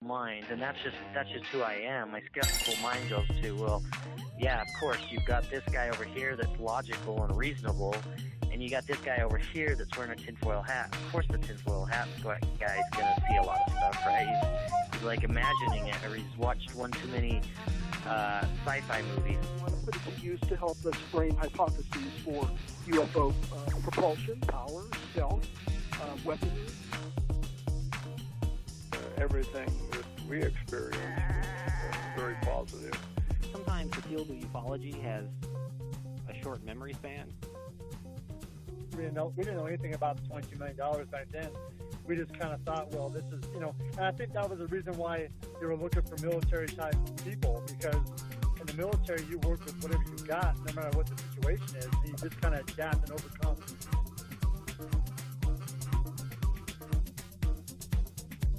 mind, and that's just who I am. My skeptical mind goes to, well, yeah, of course, you've got this guy over here that's logical and reasonable, and you got this guy over here that's wearing a tinfoil hat. Of course the tinfoil hat guy's going to see a lot of stuff, right? He's like imagining it, or he's watched one too many sci-fi movies. One of it is used to help us frame hypotheses for UFO propulsion, power, stealth, weaponry. Everything that we experience is very positive. Sometimes the field of ufology has a short memory span. We didn't know anything about the $22 million back then. We just kind of thought, well, this is, and I think that was the reason why they were looking for military-type people, because in the military, you work with whatever you got, no matter what the situation is, and you just kind of adapt and overcome.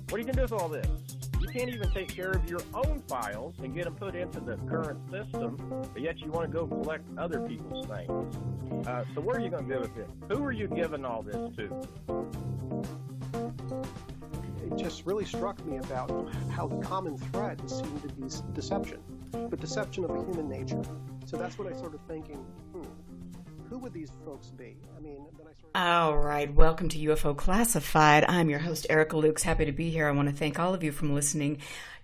What are you going to do with all this? You can't even take care of your own files and get them put into the current system, but yet you want to go collect other people's things. So what are you going to do with it? Who are you giving all this to? It just really struck me about how the common thread seemed to be deception, but deception of human nature. So that's what I started thinking, who would these folks be? All right, welcome to UFO Classified. I'm your host, Erica Lukes. Happy to be here. I want to thank all of you from listening.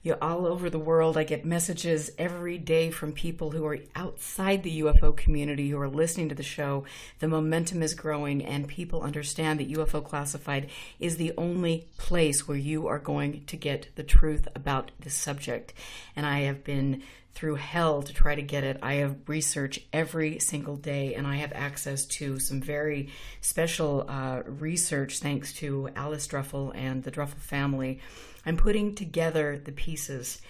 You're all over the world. I get messages every day from people who are outside the UFO community who are listening to the show. The momentum is growing, and people understand that UFO Classified is the only place where you are going to get the truth about this subject. And I have been through hell to try to get it. I have research every single day, and I have access to some very special research thanks to Alice Druffel and the Druffel family. I'm putting together the pieces.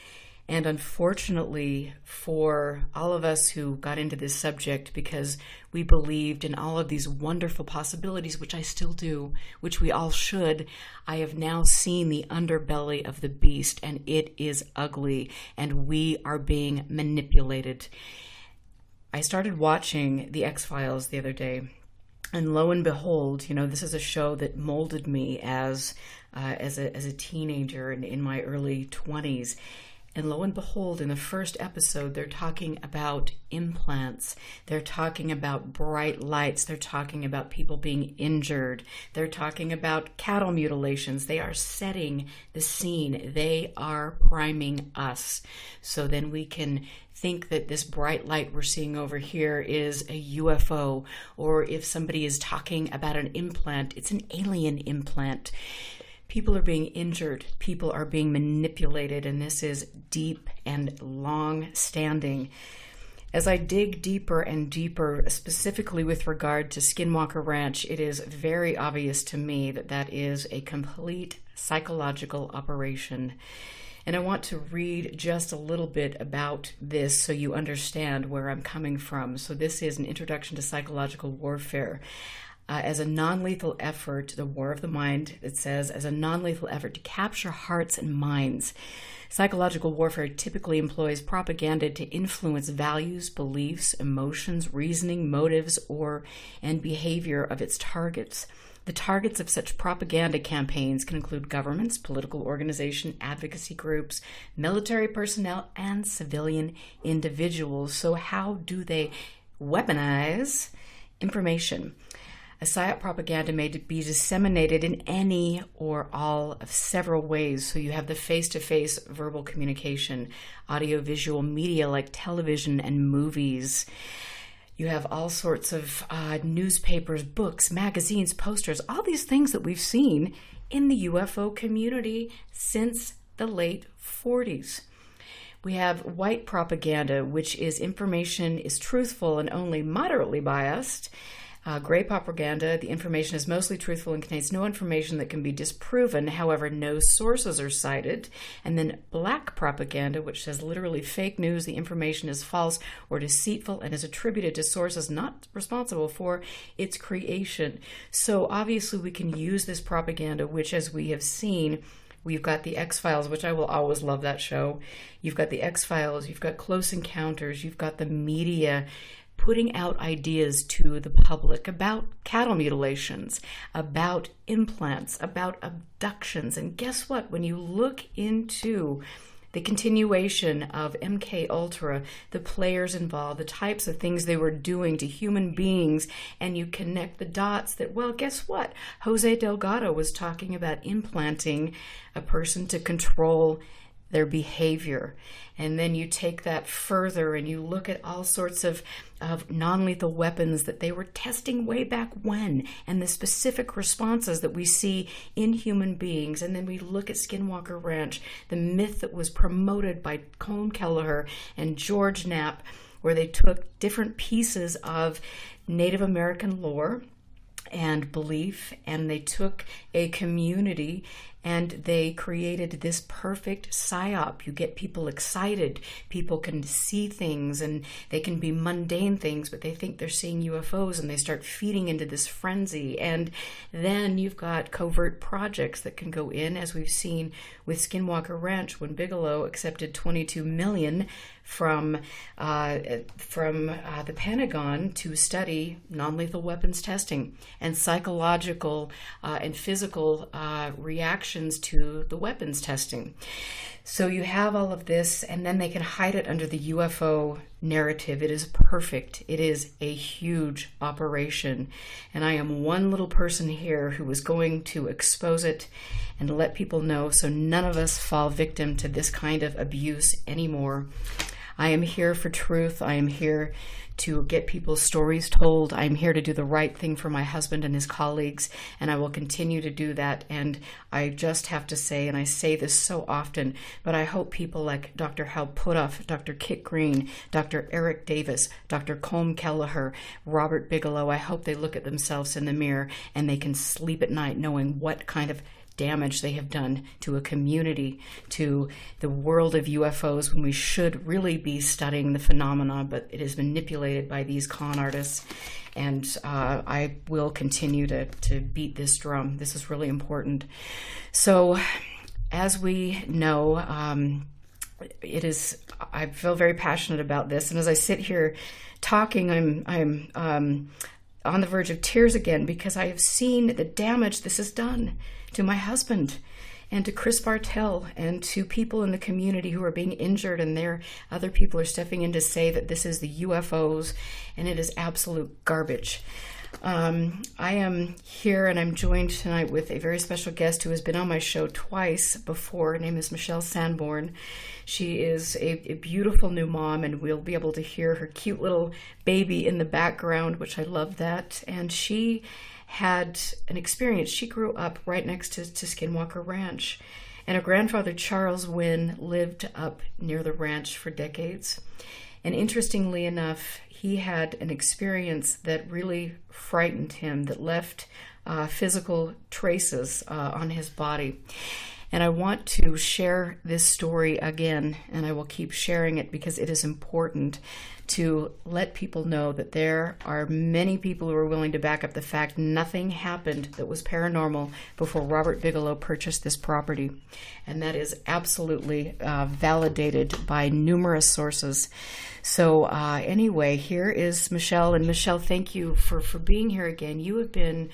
And unfortunately for all of us who got into this subject because we believed in all of these wonderful possibilities, which I still do, which we all should, I have now seen the underbelly of the beast, and it is ugly, and we are being manipulated. I started watching The X-Files the other day, and lo and behold, this is a show that molded me as a teenager in my early 20s. And lo and behold, in the first episode, they're talking about implants. They're talking about bright lights. They're talking about people being injured. They're talking about cattle mutilations. They are setting the scene. They are priming us. So then we can think that this bright light we're seeing over here is a UFO. Or if somebody is talking about an implant, it's an alien implant. People are being injured, people are being manipulated, and this is deep and long-standing. As I dig deeper and deeper, specifically with regard to Skinwalker Ranch, it is very obvious to me that that is a complete psychological operation. And I want to read just a little bit about this so you understand where I'm coming from. So this is an introduction to psychological warfare. As a non-lethal effort, the war of the mind, it says, as a non-lethal effort to capture hearts and minds. Psychological warfare typically employs propaganda to influence values, beliefs, emotions, reasoning, motives, and behavior of its targets. The targets of such propaganda campaigns can include governments, political organizations, advocacy groups, military personnel, and civilian individuals. So how do they weaponize information? A psyop propaganda may be disseminated in any or all of several ways. So you have the face-to-face verbal communication, audio-visual media like television and movies. You have all sorts of newspapers, books, magazines, posters, all these things that we've seen in the UFO community since the late 40s. We have white propaganda, which is information is truthful and only moderately biased. Gray propaganda, the information is mostly truthful and contains no information that can be disproven. However, no sources are cited. And then black propaganda, which says literally fake news, the information is false or deceitful and is attributed to sources not responsible for its creation. So obviously we can use this propaganda, which as we have seen, we've got the X-Files, which I will always love that show. You've got the X-Files, you've got Close Encounters, you've got the media putting out ideas to the public about cattle mutilations, about implants, about abductions. And guess what? When you look into the continuation of MK Ultra, the players involved, the types of things they were doing to human beings, and you connect the dots that, well, guess what? Jose Delgado was talking about implanting a person to control their behavior. And then you take that further and you look at all sorts of non-lethal weapons that they were testing way back when, and the specific responses that we see in human beings. And then we look at Skinwalker Ranch, the myth that was promoted by Colm Kelleher and George Knapp, where they took different pieces of Native American lore and belief, and they took a community and they created this perfect psyop. You get people excited. People can see things, and they can be mundane things, but they think they're seeing UFOs, and they start feeding into this frenzy. And then you've got covert projects that can go in, as we've seen with Skinwalker Ranch, when Bigelow accepted $22 million from the Pentagon to study non-lethal weapons testing and psychological and physical reactions to the weapons testing. So you have all of this, and then they can hide it under the UFO narrative. It is perfect. It is a huge operation. And I am one little person here who is going to expose it and let people know so none of us fall victim to this kind of abuse anymore. I am here for truth. I am here to get people's stories told. I'm here to do the right thing for my husband and his colleagues, and I will continue to do that. And I just have to say, and I say this so often, but I hope people like Dr. Hal Puthoff, Dr. Kit Green, Dr. Eric Davis, Dr. Colm Kelleher, Robert Bigelow, I hope they look at themselves in the mirror and they can sleep at night knowing what kind of damage they have done to a community, to the world of UFOs, when we should really be studying the phenomena, but it is manipulated by these con artists. And I will continue to beat this drum. This is really important. So, as we know, I feel very passionate about this. And as I sit here talking, I'm on the verge of tears again, because I have seen the damage this has done to my husband and to Chris Bartell and to people in the community who are being injured, and other people are stepping in to say that this is the UFOs, and it is absolute garbage. I am here, and I'm joined tonight with a very special guest who has been on my show twice before. Her name is Michelle Sanborn. She is a beautiful new mom, and we'll be able to hear her cute little baby in the background, which I love that. And she had an experience. She grew up right next to Skinwalker Ranch, and her grandfather, Charles Wynn, lived up near the ranch for decades. And interestingly enough, he had an experience that really frightened him, that left physical traces on his body. And I want to share this story again, and I will keep sharing it because it is important to let people know that there are many people who are willing to back up the fact nothing happened that was paranormal before Robert Bigelow purchased this property. And that is absolutely validated by numerous sources. So anyway, here is Michelle. And Michelle, thank you for being here again. You have been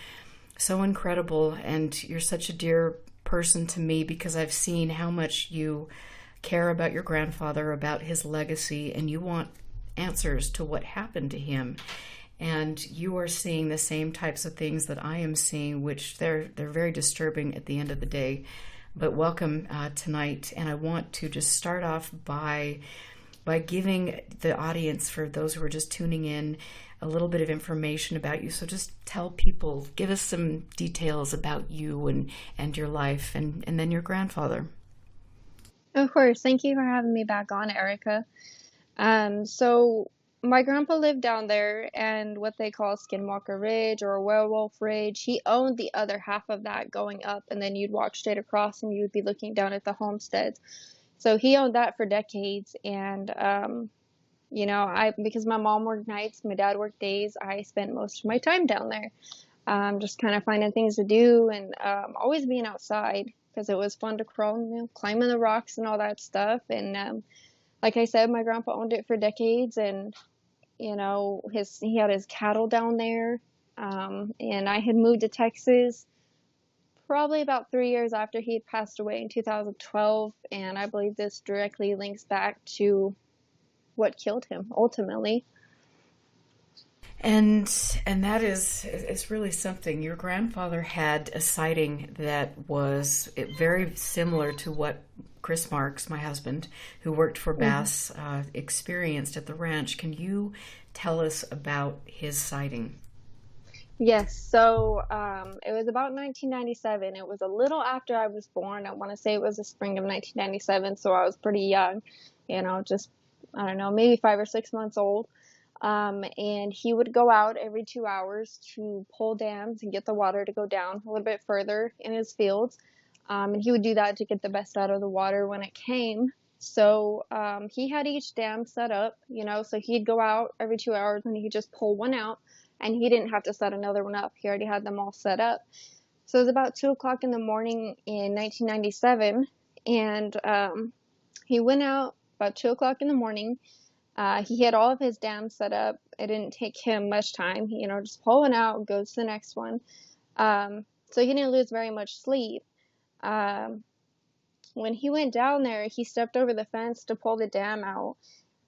so incredible, and you're such a dear person to me, because I've seen how much you care about your grandfather, about his legacy, and you want answers to what happened to him. And you are seeing the same types of things that I am seeing, which they're very disturbing at the end of the day. But welcome tonight, and I want to just start off by giving the audience, for those who are just tuning in, a little bit of information about you. So just tell people, give us some details about you and your life, and then your grandfather. Of course. Thank you for having me back on, Erica. So my grandpa lived down there, and what they call Skinwalker Ridge or Werewolf Ridge, he owned the other half of that going up, and then you'd walk straight across and you'd be looking down at the homesteads. So he owned that for decades, and because my mom worked nights, my dad worked days, I spent most of my time down there, just kind of finding things to do, and always being outside, because it was fun to crawl, climbing the rocks and all that stuff. And like I said, my grandpa owned it for decades, and You know, he had his cattle down there, and I had moved to Texas probably about 3 years after he had passed away in 2012, and I believe this directly links back to what killed him ultimately. And that is really something. Your grandfather had a sighting that was very similar to what Chris Marx, my husband, who worked for Bass, experienced at the ranch. Can you tell us about his sighting? Yes, so it was about 1997. It was a little after I was born. I want to say it was the spring of 1997, so I was pretty young, you know, just, I don't know, maybe 5 or 6 months old. And he would go out every 2 hours to pull dams and get the water to go down a little bit further in his fields. And he would do that to get the best out of the water when it came. So he had each dam set up, you know, so he'd go out every 2 hours and he'd just pull one out, and he didn't have to set another one up. He already had them all set up. So it was about 2 o'clock in the morning in 1997, and he went out about 2 o'clock in the morning. He had all of his dams set up. It didn't take him much time, you know, just pull one out, goes to the next one. So he didn't lose very much sleep. When he went down there, he stepped over the fence to pull the dam out.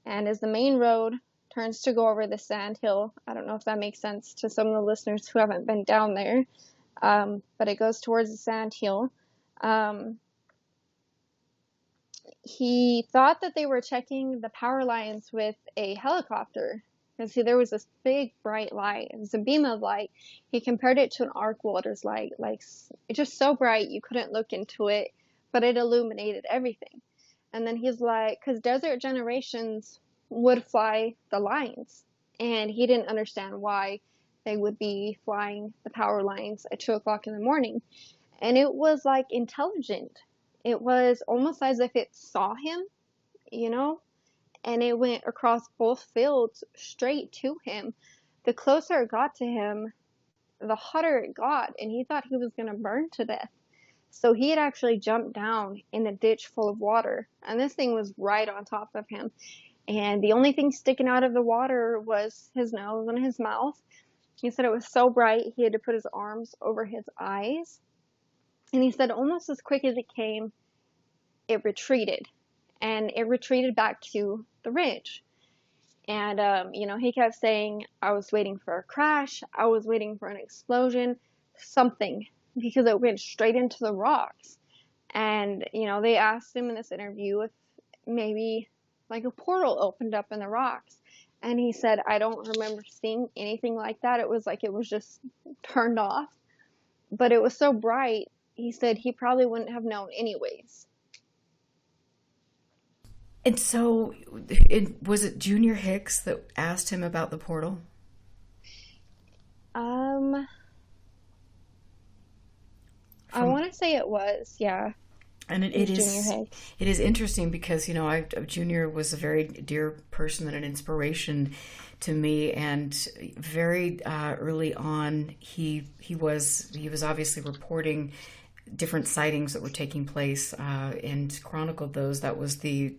And as the main road turns to go over the sand hill, I don't know if that makes sense to some of the listeners who haven't been down there, but it goes towards the sand hill. He thought that they were checking the power lines with a helicopter. And see, there was this big bright light. It was a beam of light. He compared it to an arc welder's light. Like, it's just so bright you couldn't look into it, but it illuminated everything. And then he's like, because Desert Generations would fly the lines, and he didn't understand why they would be flying the power lines at 2 o'clock in the morning. And it was like intelligent. It was almost as if it saw him, you know, and it went across both fields straight to him. The closer it got to him, the hotter it got, and he thought he was going to burn to death. So he had actually jumped down in a ditch full of water, and this thing was right on top of him. And the only thing sticking out of the water was his nose and his mouth. He said it was so bright he had to put his arms over his eyes. And he said almost as quick as it came, it retreated. And it retreated back to the ridge. And, you know, he kept saying, I was waiting for a crash. I was waiting for an explosion, something, because it went straight into the rocks. And, you know, they asked him in this interview if maybe like a portal opened up in the rocks. And he said, I don't remember seeing anything like that. It was like it was just turned off. But it was so bright, he said he probably wouldn't have known anyways. And so, was it Junior Hicks that asked him about the portal? I want to say it was, yeah. And it is interesting because, you know, Junior was a very dear person and an inspiration to me, and very early on he was obviously reporting different sightings that were taking place and chronicled those. That was the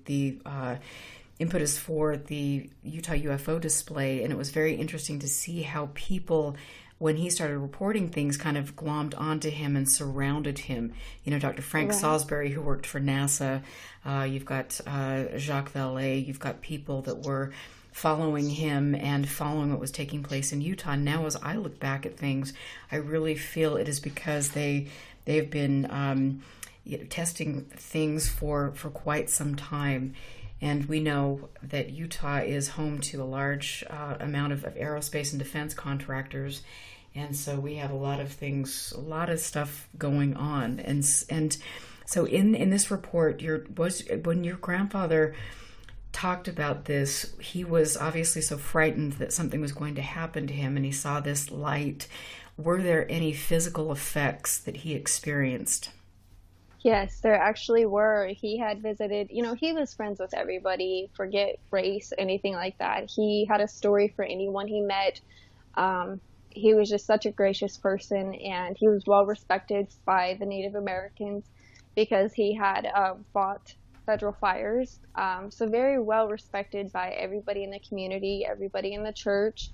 impetus for the Utah UFO display, and it was very interesting to see how people, when he started reporting things, kind of glommed onto him and surrounded him. You know, Dr. Frank Salisbury, who worked for NASA, you've got Jacques Vallée, you've got people that were following him and following what was taking place in Utah. Now, as I look back at things, I really feel it is because they've been testing things for quite some time. And we know that Utah is home to a large amount of aerospace and defense contractors. And so we have a lot of things, a lot of stuff going on. And so in this report, when your grandfather talked about this, he was obviously so frightened that something was going to happen to him, and he saw this light. Were there any physical effects that he experienced? Yes, there actually were. He had visited, you know, he was friends with everybody, forget race, anything like that. He had a story for anyone he met. He was just such a gracious person, and he was well respected by the Native Americans because he had fought federal fires. So very well respected by everybody in the community, everybody in the church.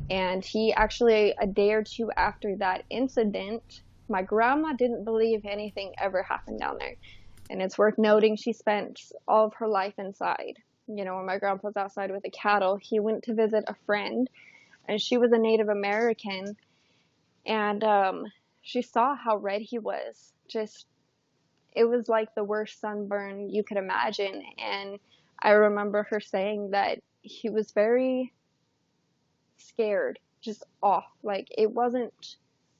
And he actually, a day or two after that incident, my grandma didn't believe anything ever happened down there. And it's worth noting she spent all of her life inside. You know, when my grandpa was outside with the cattle, he went to visit a friend, and she was a Native American. And she saw how red he was. Just, it was like the worst sunburn you could imagine. And I remember her saying that he was very scared, just off. Like, it wasn't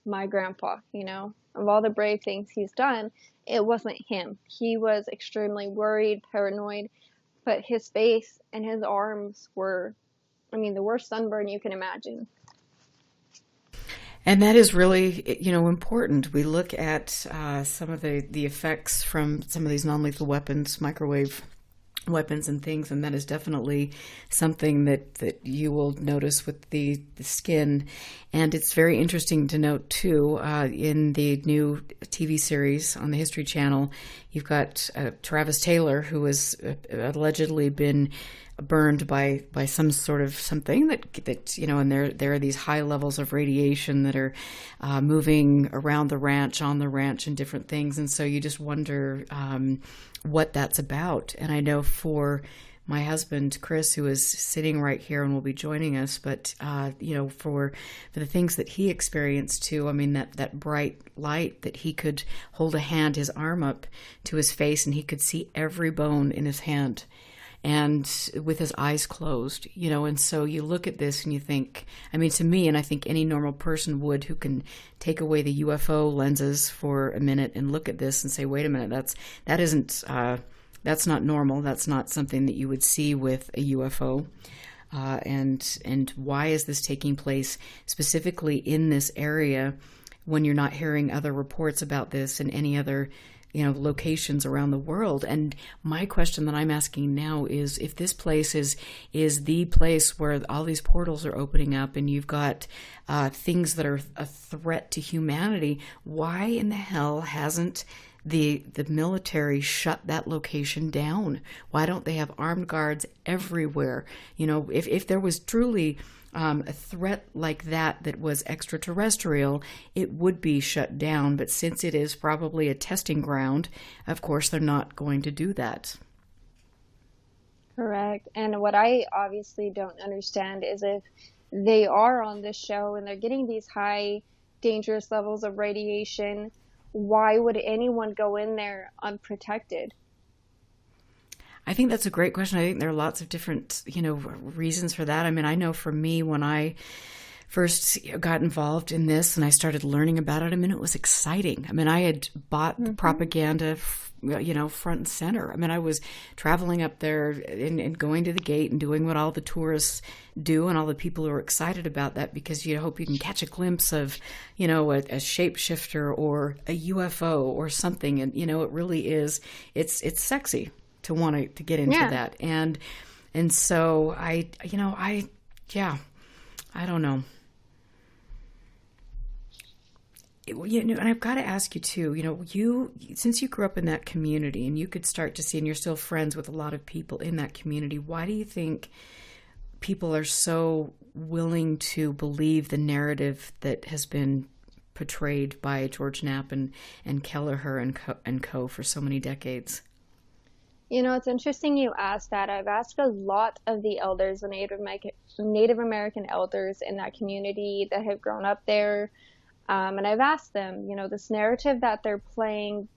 my grandpa, you know, of all the brave things he's done, it wasn't him. He was extremely worried, paranoid, but his face and his arms were, I mean, the worst sunburn you can imagine. And that is really, you know, important. We look at some of the effects from some of these non-lethal weapons, microwave weapons and things, and that is definitely something that you will notice with the skin. And it's very interesting to note, too, in the new TV series on the History Channel, you've got Travis Taylor, who has allegedly been burned by some sort of something that you know, and there are these high levels of radiation that are moving around the ranch, on the ranch, and different things. And so you just wonder what that's about. And I know for my husband, Chris, who is sitting right here and will be joining us, but, you know, for the things that he experienced too, I mean, that bright light that he could hold a hand, his arm up to his face, and he could see every bone in his hand, and with his eyes closed, you know. And so you look at this and you think, I mean, to me, and I think any normal person would, who can take away the UFO lenses for a minute and look at this and say, wait a minute, that's not normal. That's not something that you would see with a UFO. And why is this taking place specifically in this area when you're not hearing other reports about this in any other, you know, locations around the world? And my question that I'm asking now is, if this place is the place where all these portals are opening up and you've got things that are a threat to humanity, why in the hell hasn't the military shut that location down? Why don't they have armed guards everywhere? You know, if there was truly a threat like that was extraterrestrial, it would be shut down. But since it is probably a testing ground, of course, they're not going to do that. Correct. And what I obviously don't understand is, if they are on this show and they're getting these high dangerous levels of radiation, why would anyone go in there unprotected? I think that's a great question. I think there are lots of different, you know, reasons for that. I mean, I know for me, when I first got involved in this and I started learning about it, I mean, it was exciting. I mean, I had bought the propaganda, you know, front and center. I mean, I was traveling up there and going to the gate and doing what all the tourists do, and all the people who are excited about that, because you hope you can catch a glimpse of, you know, a shapeshifter or a UFO or something. And, you know, it really is, it's sexy to want to get into that. And so I don't know. You know, and I've got to ask you too, you know, since you grew up in that community and you could start to see, and you're still friends with a lot of people in that community, why do you think people are so willing to believe the narrative that has been portrayed by George Knapp and Kelleher and co for so many decades? You know, it's interesting you asked that. I've asked a lot of the elders, the Native American elders in that community that have grown up there. And I've asked them, you know, this narrative that they're playing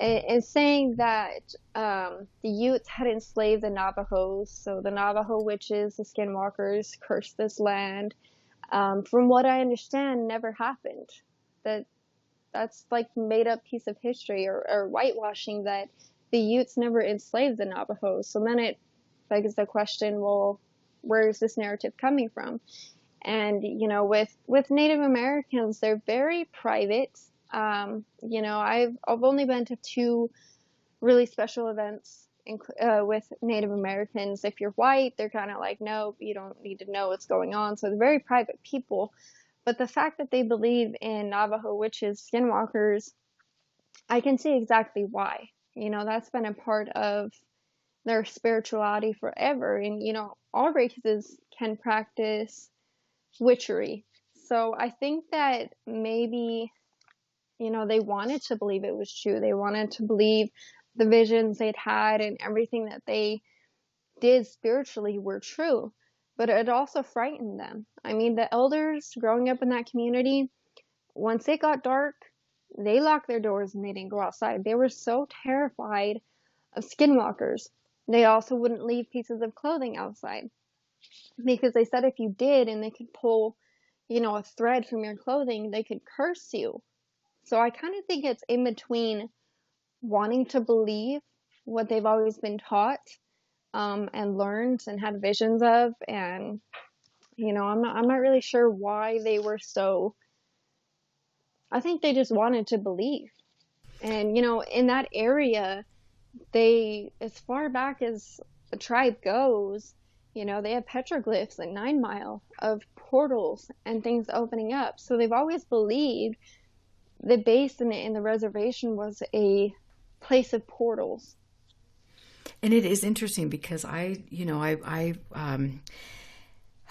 is saying that the Utes had enslaved the Navajos. So the Navajo witches, the skinwalkers, cursed this land. From what I understand, never happened. That's like made up piece of history or whitewashing, that the Utes never enslaved the Navajos. So then it begs the question, well, where is this narrative coming from? And, you know, with Native Americans, they're very private. You know, I've only been to 2 really special events with Native Americans. If you're white, they're kind of like, nope, you don't need to know what's going on. So they're very private people. But the fact that they believe in Navajo witches, skinwalkers, I can see exactly why. That's been a part of their spirituality forever. And, all races can practice witchery. So I think that maybe, they wanted to believe it was true. They wanted to believe the visions they'd had and everything that they did spiritually were true. But it also frightened them. I mean, the elders growing up in that community, once it got dark, they locked their doors and they didn't go outside. They were so terrified of skinwalkers. They also wouldn't leave pieces of clothing outside because they said if you did and they could pull, a thread from your clothing, they could curse you. So I kind of think it's in between wanting to believe what they've always been taught and learned and had visions of, and I'm not really sure why they were so. I think they just wanted to believe, and in that area, they, as far back as the tribe goes, they have petroglyphs at 9 Mile of portals and things opening up. So they've always believed the base in the reservation was a place of portals. And it is interesting because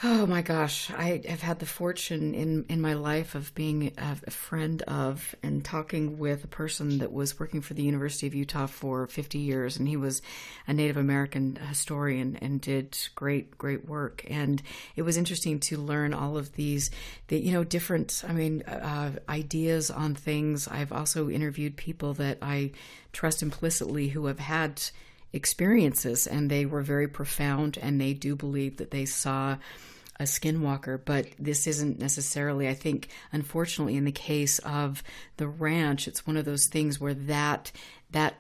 oh my gosh, I have had the fortune in my life of being a friend of and talking with a person that was working for the University of Utah for 50 years. And he was a Native American historian and did great work. And it was interesting to learn all of these, different, ideas on things. I've also interviewed people that I trust implicitly who have had experiences, and they were very profound, and they do believe that they saw a skinwalker. But this isn't necessarily, I think, unfortunately, in the case of the ranch, it's one of those things where that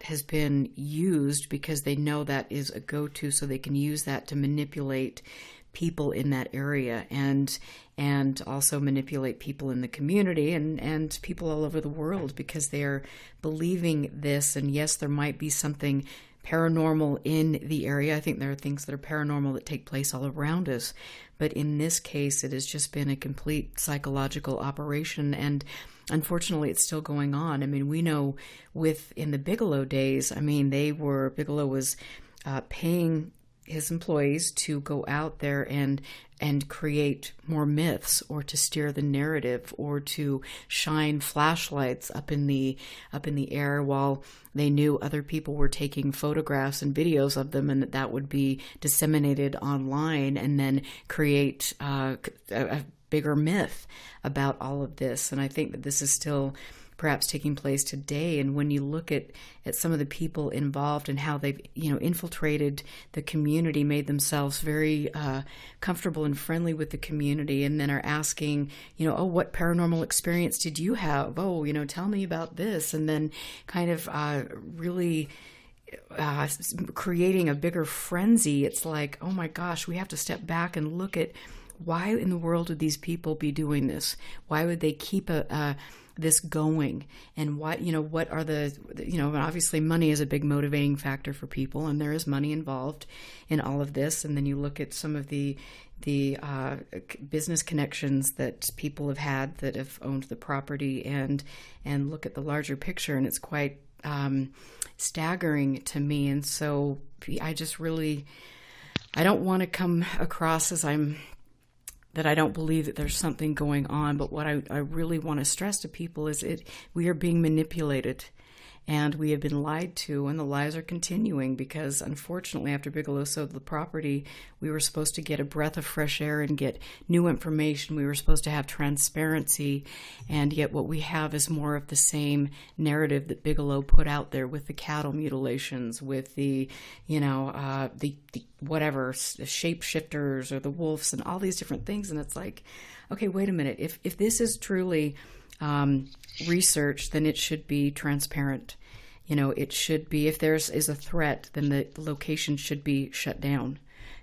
has been used because they know that is a go-to, so they can use that to manipulate people in that area and also manipulate people in the community and people all over the world because they're believing this. And yes, there might be something paranormal in the area. I think there are things that are paranormal that take place all around us. But in this case, it has just been a complete psychological operation. And unfortunately, it's still going on. I mean, we know in the Bigelow days, Bigelow was paying his employees to go out there and create more myths, or to steer the narrative, or to shine flashlights up in the air while they knew other people were taking photographs and videos of them, and that would be disseminated online and then create a bigger myth about all of this. And I think that this is still perhaps taking place today. And when you look at some of the people involved and how they've, infiltrated the community, made themselves very comfortable and friendly with the community, and then are asking, oh, what paranormal experience did you have? Oh, tell me about this. And then kind of really creating a bigger frenzy. It's like, oh my gosh, we have to step back and look at why in the world would these people be doing this? Why would they keep this going? And what are the, obviously money is a big motivating factor for people, and there is money involved in all of this. And then you look at some of the business connections that people have had that have owned the property, and look at the larger picture, and it's quite staggering to me. And so I don't want to come across as that I don't believe that there's something going on, but what I really want to stress to people is we are being manipulated, and we have been lied to, and the lies are continuing because, unfortunately, after Bigelow sold the property, we were supposed to get a breath of fresh air and get new information. We were supposed to have transparency, and yet what we have is more of the same narrative that Bigelow put out there with the cattle mutilations, with the whatever, shapeshifters or the wolves and all these different things. And it's like, okay, wait a minute. If this is truly research, then it should be transparent. It should be, if there is a threat, then the location should be shut down.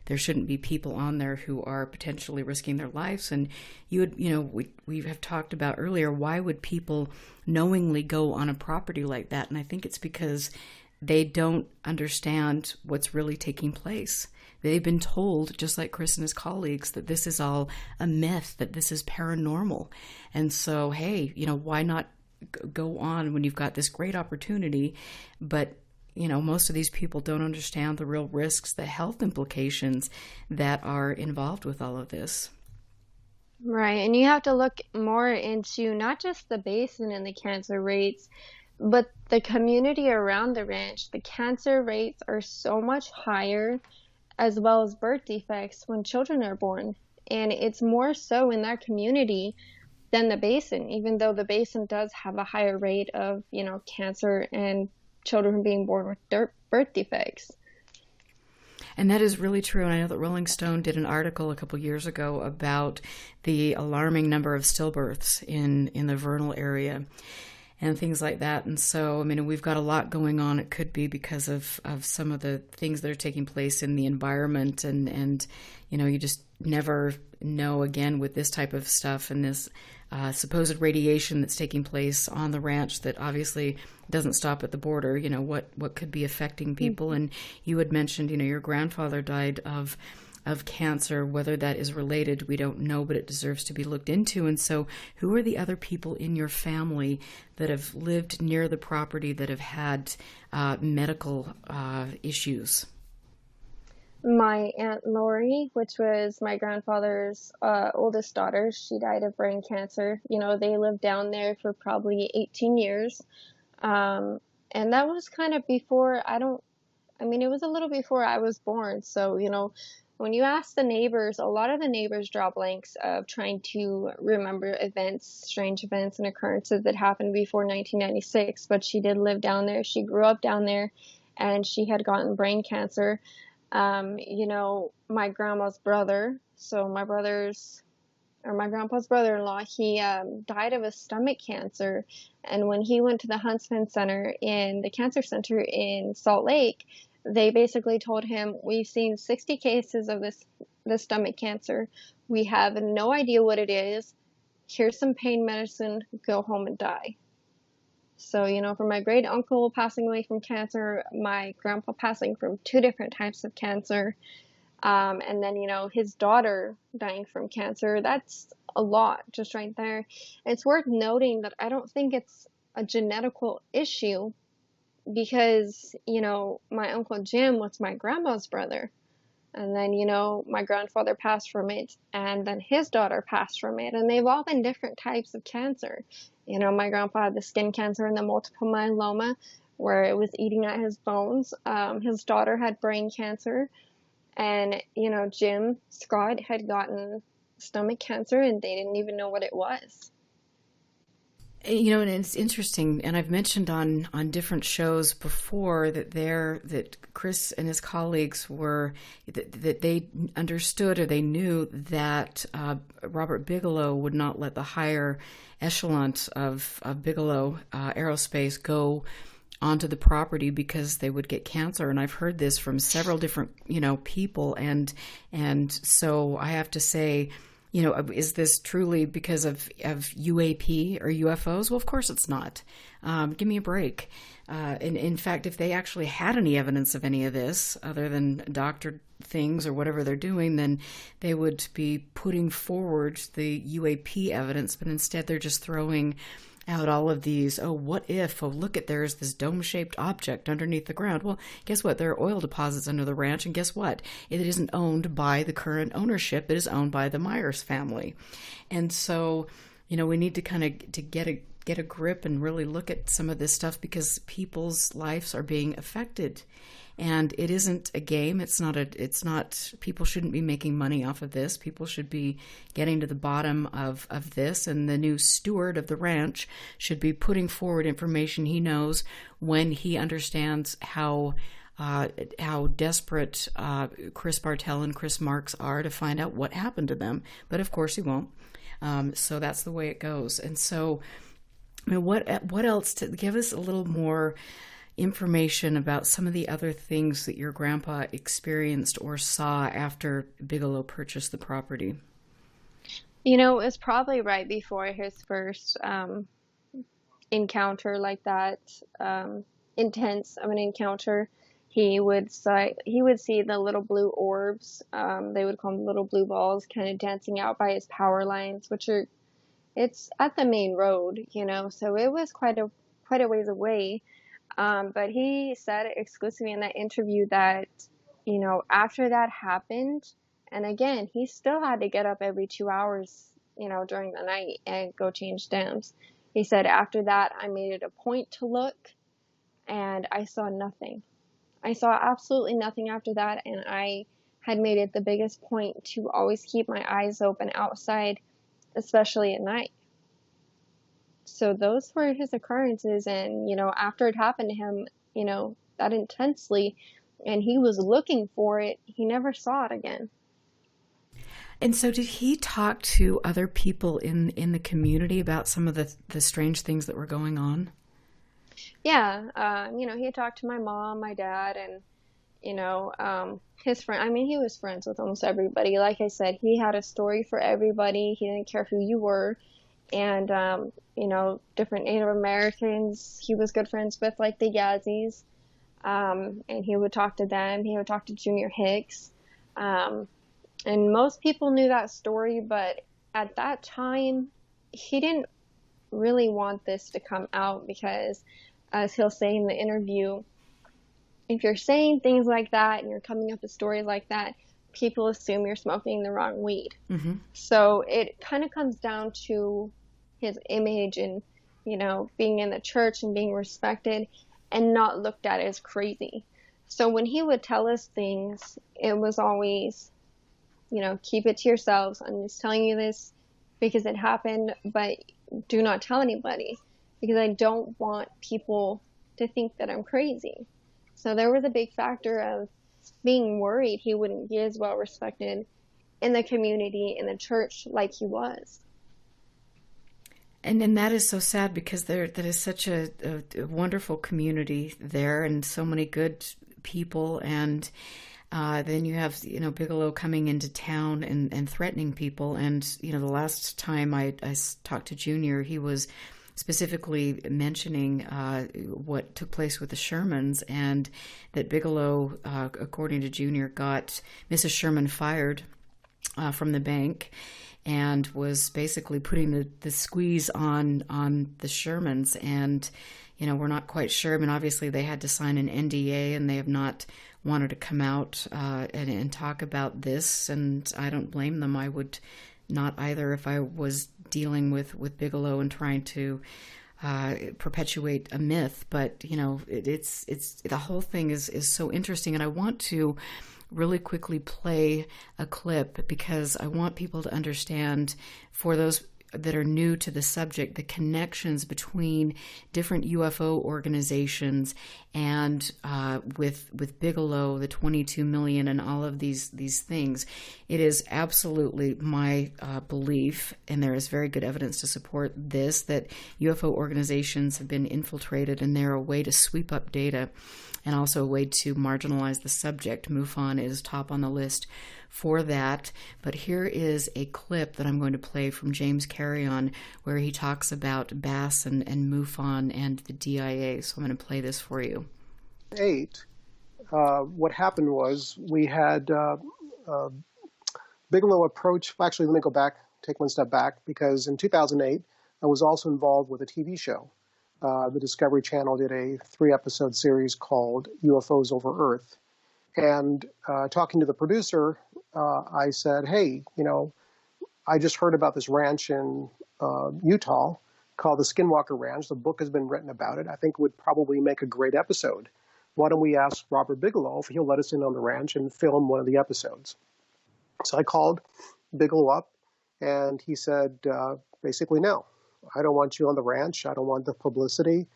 There shouldn't be people on there who are potentially risking their lives. And we have talked about earlier, why would people knowingly go on a property like that? And I think it's because they don't understand what's really taking place. They've been told, just like Chris and his colleagues, that this is all a myth, that this is paranormal. And so, hey, why not go on when you've got this great opportunity? But, most of these people don't understand the real risks, the health implications that are involved with all of this. Right, and you have to look more into not just the basin and the cancer rates, but the community around the ranch. The cancer rates are so much higher, as well as birth defects when children are born. And it's more so in that community than the basin, even though the basin does have a higher rate of, cancer and children being born with birth defects. And that is really true. And I know that Rolling Stone did an article a couple years ago about the alarming number of stillbirths in the Vernal area and things like that. And so, we've got a lot going on. It could be because of some of the things that are taking place in the environment. And you just never know, again, with this type of stuff and this supposed radiation that's taking place on the ranch that obviously doesn't stop at the border, what could be affecting people. And you had mentioned, your grandfather died of cancer. Whether that is related, we don't know, but it deserves to be looked into. And so who are the other people in your family that have lived near the property that have had medical issues? My Aunt Lori, which was my grandfather's oldest daughter, she died of brain cancer. They lived down there for probably 18 years. And that was kind of before, it was a little before I was born. So, when you ask the neighbors, a lot of the neighbors draw blanks of trying to remember strange events and occurrences that happened before 1996. But she did live down there. She grew up down there, and she had gotten brain cancer. My grandma's brother, so my grandpa's brother-in-law, he died of a stomach cancer. And when he went to the Huntsman Center the cancer center in Salt Lake, they basically told him, we've seen 60 cases of this stomach cancer. We have no idea what it is. Here's some pain medicine. Go home and die. So, for my great uncle passing away from cancer, my grandpa passing from 2 different types of cancer, and then, his daughter dying from cancer, that's a lot just right there. It's worth noting that I don't think it's a genetical issue because, my Uncle Jim was my grandma's brother. And then, my grandfather passed from it, and then his daughter passed from it. And they've all been different types of cancer. My grandpa had the skin cancer and the multiple myeloma, where it was eating at his bones. His daughter had brain cancer. And, Jim Scott had gotten stomach cancer, and they didn't even know what it was. And it's interesting, and I've mentioned on different shows before that Chris and his colleagues that they understood or they knew that Robert Bigelow would not let the higher echelon of Bigelow Aerospace go onto the property because they would get cancer. And I've heard this from several different people, and so I have to say, is this truly because of UAP or UFOs? Well, of course it's not. Give me a break. And in fact, if they actually had any evidence of any of this, other than doctored things or whatever they're doing, then they would be putting forward the UAP evidence. But instead, they're just throwing out all of these, what if, look at, there's this dome-shaped object underneath the ground. Well, guess what? There are oil deposits under the ranch, and guess what? It isn't owned by the current ownership. It is owned by the Myers family. And so, we need to kind of get a grip and really look at some of this stuff because people's lives are being affected. And it isn't a game. It's not, people shouldn't be making money off of this. People should be getting to the bottom of this. And the new steward of the ranch should be putting forward information he knows when he understands how desperate Chris Bartell and Chris Marx are to find out what happened to them. But of course he won't. So that's the way it goes. And so, what else to give us a little more information about some of the other things that your grandpa experienced or saw after Bigelow purchased the property? It was probably right before his first encounter like that, intense of an encounter. He would see the little blue orbs, they would call them little blue balls, kind of dancing out by his power lines, it's at the main road, so it was quite a ways away. But he said exclusively in that interview that, after that happened, and again, he still had to get up every 2 hours, during the night and go change stamps. He said, after that, I made it a point to look, and I saw nothing. I saw absolutely nothing after that, and I had made it the biggest point to always keep my eyes open outside, especially at night. So those were his occurrences, and, after it happened to him, that intensely, and he was looking for it, he never saw it again. And so did he talk to other people in the community about some of the strange things that were going on? Yeah, he had talked to my mom, my dad, and, his friend. I mean, he was friends with almost everybody. Like I said, he had a story for everybody. He didn't care who you were. And, different Native Americans he was good friends with, like the Yazis. And he would talk to them. He would talk to Junior Hicks. And most people knew that story, but at that time, he didn't really want this to come out because, as he'll say in the interview, if you're saying things like that and you're coming up with stories like that, people assume you're smoking the wrong weed. Mm-hmm. So it kind of comes down to his image and, being in the church and being respected and not looked at as crazy. So when he would tell us things, it was always, keep it to yourselves. I'm just telling you this because it happened, but do not tell anybody because I don't want people to think that I'm crazy. So there was a big factor of being worried he wouldn't be as well respected in the community, in the church, like he was. And that is so sad because that is such a wonderful community there and so many good people. And then you have, Bigelow coming into town and threatening people. And, the last time I talked to Junior, he was specifically mentioning what took place with the Shermans and that Bigelow, according to Junior, got Mrs. Sherman fired from the bank and was basically putting the squeeze on the Shermans. And, we're not quite sure. I mean, obviously they had to sign an NDA and they have not wanted to come out and talk about this. And I don't blame them. I would not either if I was dealing with Bigelow and trying to perpetuate a myth. But, it's the whole thing is so interesting. And I want to really quickly play a clip because I want people to understand, for those that are new to the subject, the connections between different UFO organizations and with Bigelow, the 22 million, and all of these things. It is absolutely my belief, and there is very good evidence to support this, that UFO organizations have been infiltrated, and they're a way to sweep up data and also a way to marginalize the subject. MUFON is top on the list for that. But here is a clip that I'm going to play from James Carrion where he talks about Bass and MUFON and the DIA. So I'm going to play this for you. What happened was we had Bigelow approach. Actually, let me go back, take one step back, because in 2008, I was also involved with a TV show. The Discovery Channel did a 3-episode series called UFOs Over Earth. And talking to the producer, I said, hey, I just heard about this ranch in Utah called the Skinwalker Ranch. The book has been written about it. I think it would probably make a great episode. Why don't we ask Robert Bigelow if he'll let us in on the ranch and film one of the episodes? So I called Bigelow up, and he said, basically, no. I don't want you on the ranch. I don't want the publicity.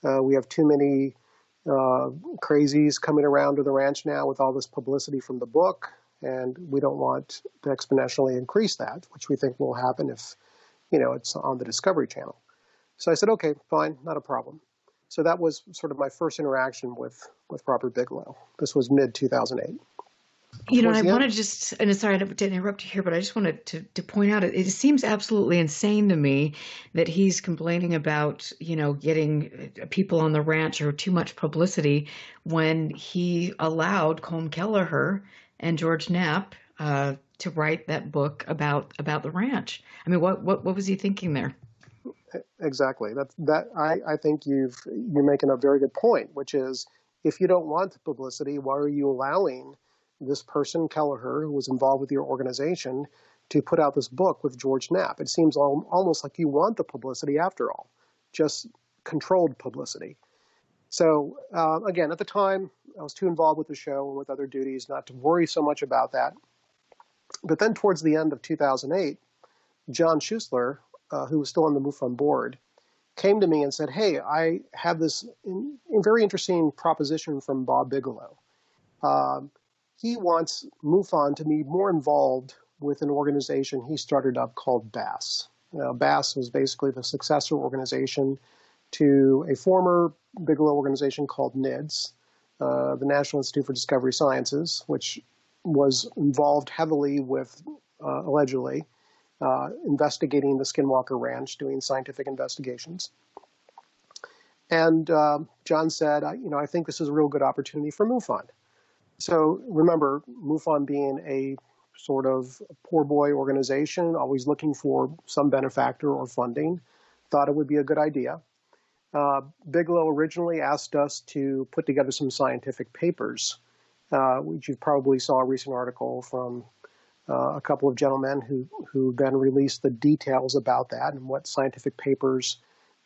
We have too many crazies coming around to the ranch now with all this publicity from the book, and we don't want to exponentially increase that, which we think will happen if, it's on the Discovery Channel. So I said, okay, fine, not a problem. So that was sort of my first interaction with Robert Bigelow. This was mid-2008. I want to just, and sorry to interrupt you here, but I just wanted to point out, it seems absolutely insane to me that he's complaining about, getting people on the ranch or too much publicity when he allowed Colm Kelleher and George Knapp to write that book about the ranch. I mean, what was he thinking there? Exactly. I think you're making a very good point, which is if you don't want the publicity, why are you allowing this person, Kelleher, who was involved with your organization, to put out this book with George Knapp? It seems almost like you want the publicity after all, just controlled publicity. So again, at the time, I was too involved with the show and with other duties not to worry so much about that. But then towards the end of 2008, John Schuessler, who was still on the MUFON board, came to me and said, hey, I have this very interesting proposition from Bob Bigelow. He wants MUFON to be more involved with an organization he started up called BASS. BASS was basically the successor organization to a former Bigelow organization called NIDS, the National Institute for Discovery Sciences, which was involved heavily with, allegedly, investigating the Skinwalker Ranch, doing scientific investigations. And John said, I think this is a real good opportunity for MUFON. So remember, MUFON being a sort of poor boy organization, always looking for some benefactor or funding, thought it would be a good idea. Bigelow originally asked us to put together some scientific papers, which you probably saw a recent article from a couple of gentlemen who then released the details about that and what scientific papers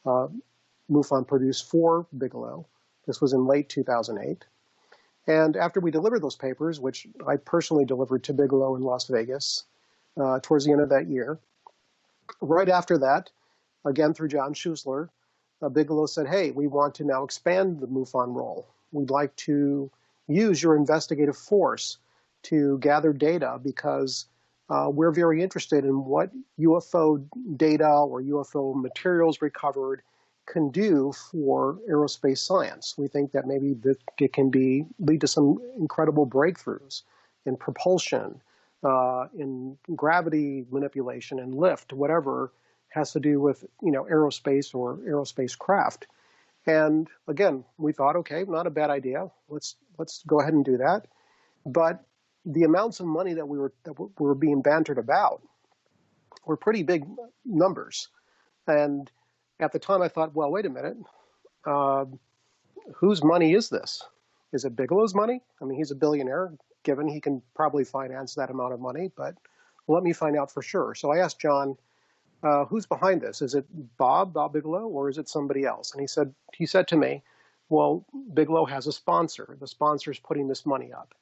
MUFON produced for Bigelow. This was in late 2008. And after we delivered those papers, which I personally delivered to Bigelow in Las Vegas towards the end of that year, right after that, again through John Schuessler, Bigelow said, hey, we want to now expand the MUFON role. We'd like to use your investigative force to gather data because we're very interested in what UFO data or UFO materials recovered can do for aerospace science. We think that maybe it can lead to some incredible breakthroughs in propulsion, in gravity manipulation and lift, whatever has to do with aerospace or aerospace craft. And again, we thought, okay, not a bad idea. Let's go ahead and do that. But the amounts of money that we were being bantered about were pretty big numbers. And at the time, I thought, well, wait a minute. Whose money is this? Is it Bigelow's money? I mean, he's a billionaire, given he can probably finance that amount of money, but let me find out for sure. So I asked John, who's behind this? Is it Bob Bigelow, or is it somebody else? And he said to me, well, Bigelow has a sponsor. The sponsor's putting this money up.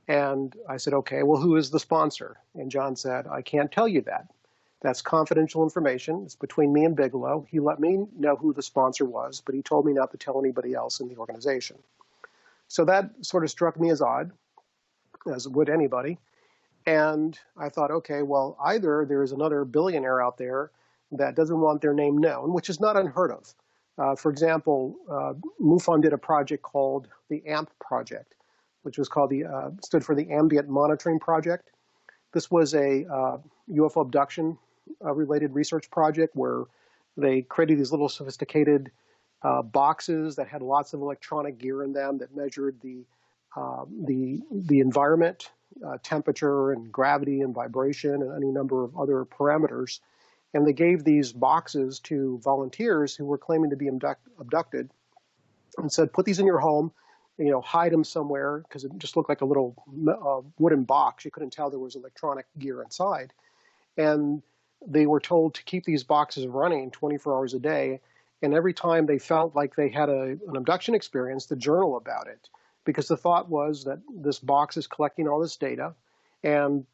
And I said, okay, well, who is the sponsor? And John said, I can't tell you that. That's confidential information. It's between me and Bigelow. He let me know who the sponsor was, but he told me not to tell anybody else in the organization. So that sort of struck me as odd, as would anybody. And I thought, okay, well, either there is another billionaire out there that doesn't want their name known, which is not unheard of. For example, MUFON did a project called the AMP Project, which was called stood for the Ambient Monitoring Project. This was a UFO abduction related research project where they created these little sophisticated boxes that had lots of electronic gear in them that measured the environment, temperature and gravity and vibration and any number of other parameters. And they gave these boxes to volunteers who were claiming to be abducted and said, put these in your home, hide them somewhere, because it just looked like a little wooden box. You couldn't tell there was electronic gear inside. And they were told to keep these boxes running 24 hours a day. And every time they felt like they had an abduction experience, to journal about it. Because the thought was that this box is collecting all this data, and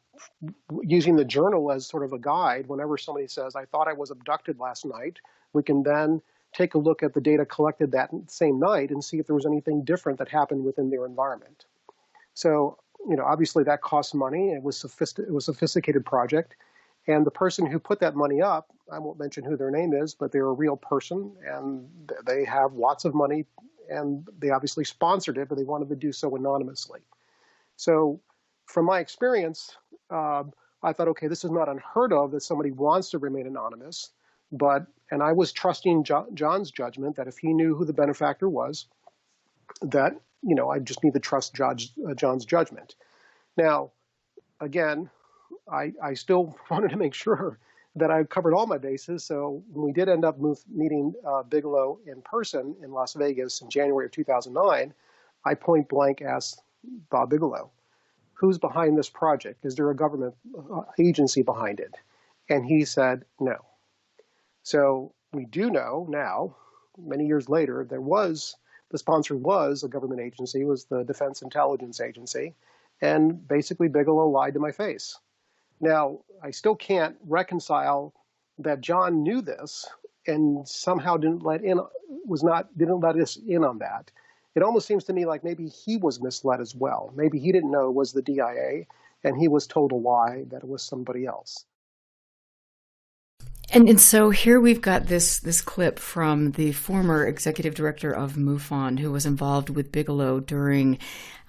using the journal as sort of a guide, whenever somebody says, I thought I was abducted last night, we can then take a look at the data collected that same night and see if there was anything different that happened within their environment. So, obviously that costs money. It was a sophisticated project. And the person who put that money up, I won't mention who their name is, but they're a real person, and they have lots of money, and they obviously sponsored it, but they wanted to do so anonymously. So from my experience, I thought, okay, this is not unheard of that somebody wants to remain anonymous, and I was trusting John's judgment that if he knew who the benefactor was, that, I just need to trust John's judgment. Now, again, I still wanted to make sure that I covered all my bases. So when we did end up meeting Bigelow in person in Las Vegas in January of 2009, I point blank asked Bob Bigelow, who's behind this project? Is there a government agency behind it? And he said, no. So we do know now, many years later, the sponsor was a government agency, it was the Defense Intelligence Agency, and basically Bigelow lied to my face. Now, I still can't reconcile that John knew this and somehow didn't let us in on that. It almost seems to me like maybe he was misled as well. Maybe he didn't know it was the DIA, and he was told a lie that it was somebody else. And so here we've got this clip from the former executive director of MUFON, who was involved with Bigelow during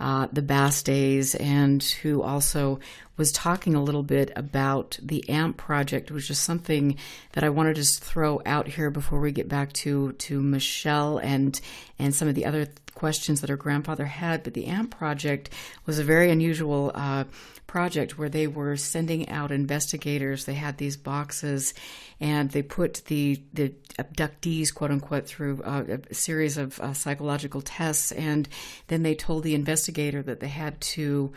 the Bass days, and who also was talking a little bit about the AMP project, which is something that I wanted to just throw out here before we get back to Michelle and some of the other questions that her grandfather had. But the AMP project was a very unusual project where they were sending out investigators. They had these boxes and they put the abductees, quote unquote, through a series of psychological tests, and then they told the investigator that they had to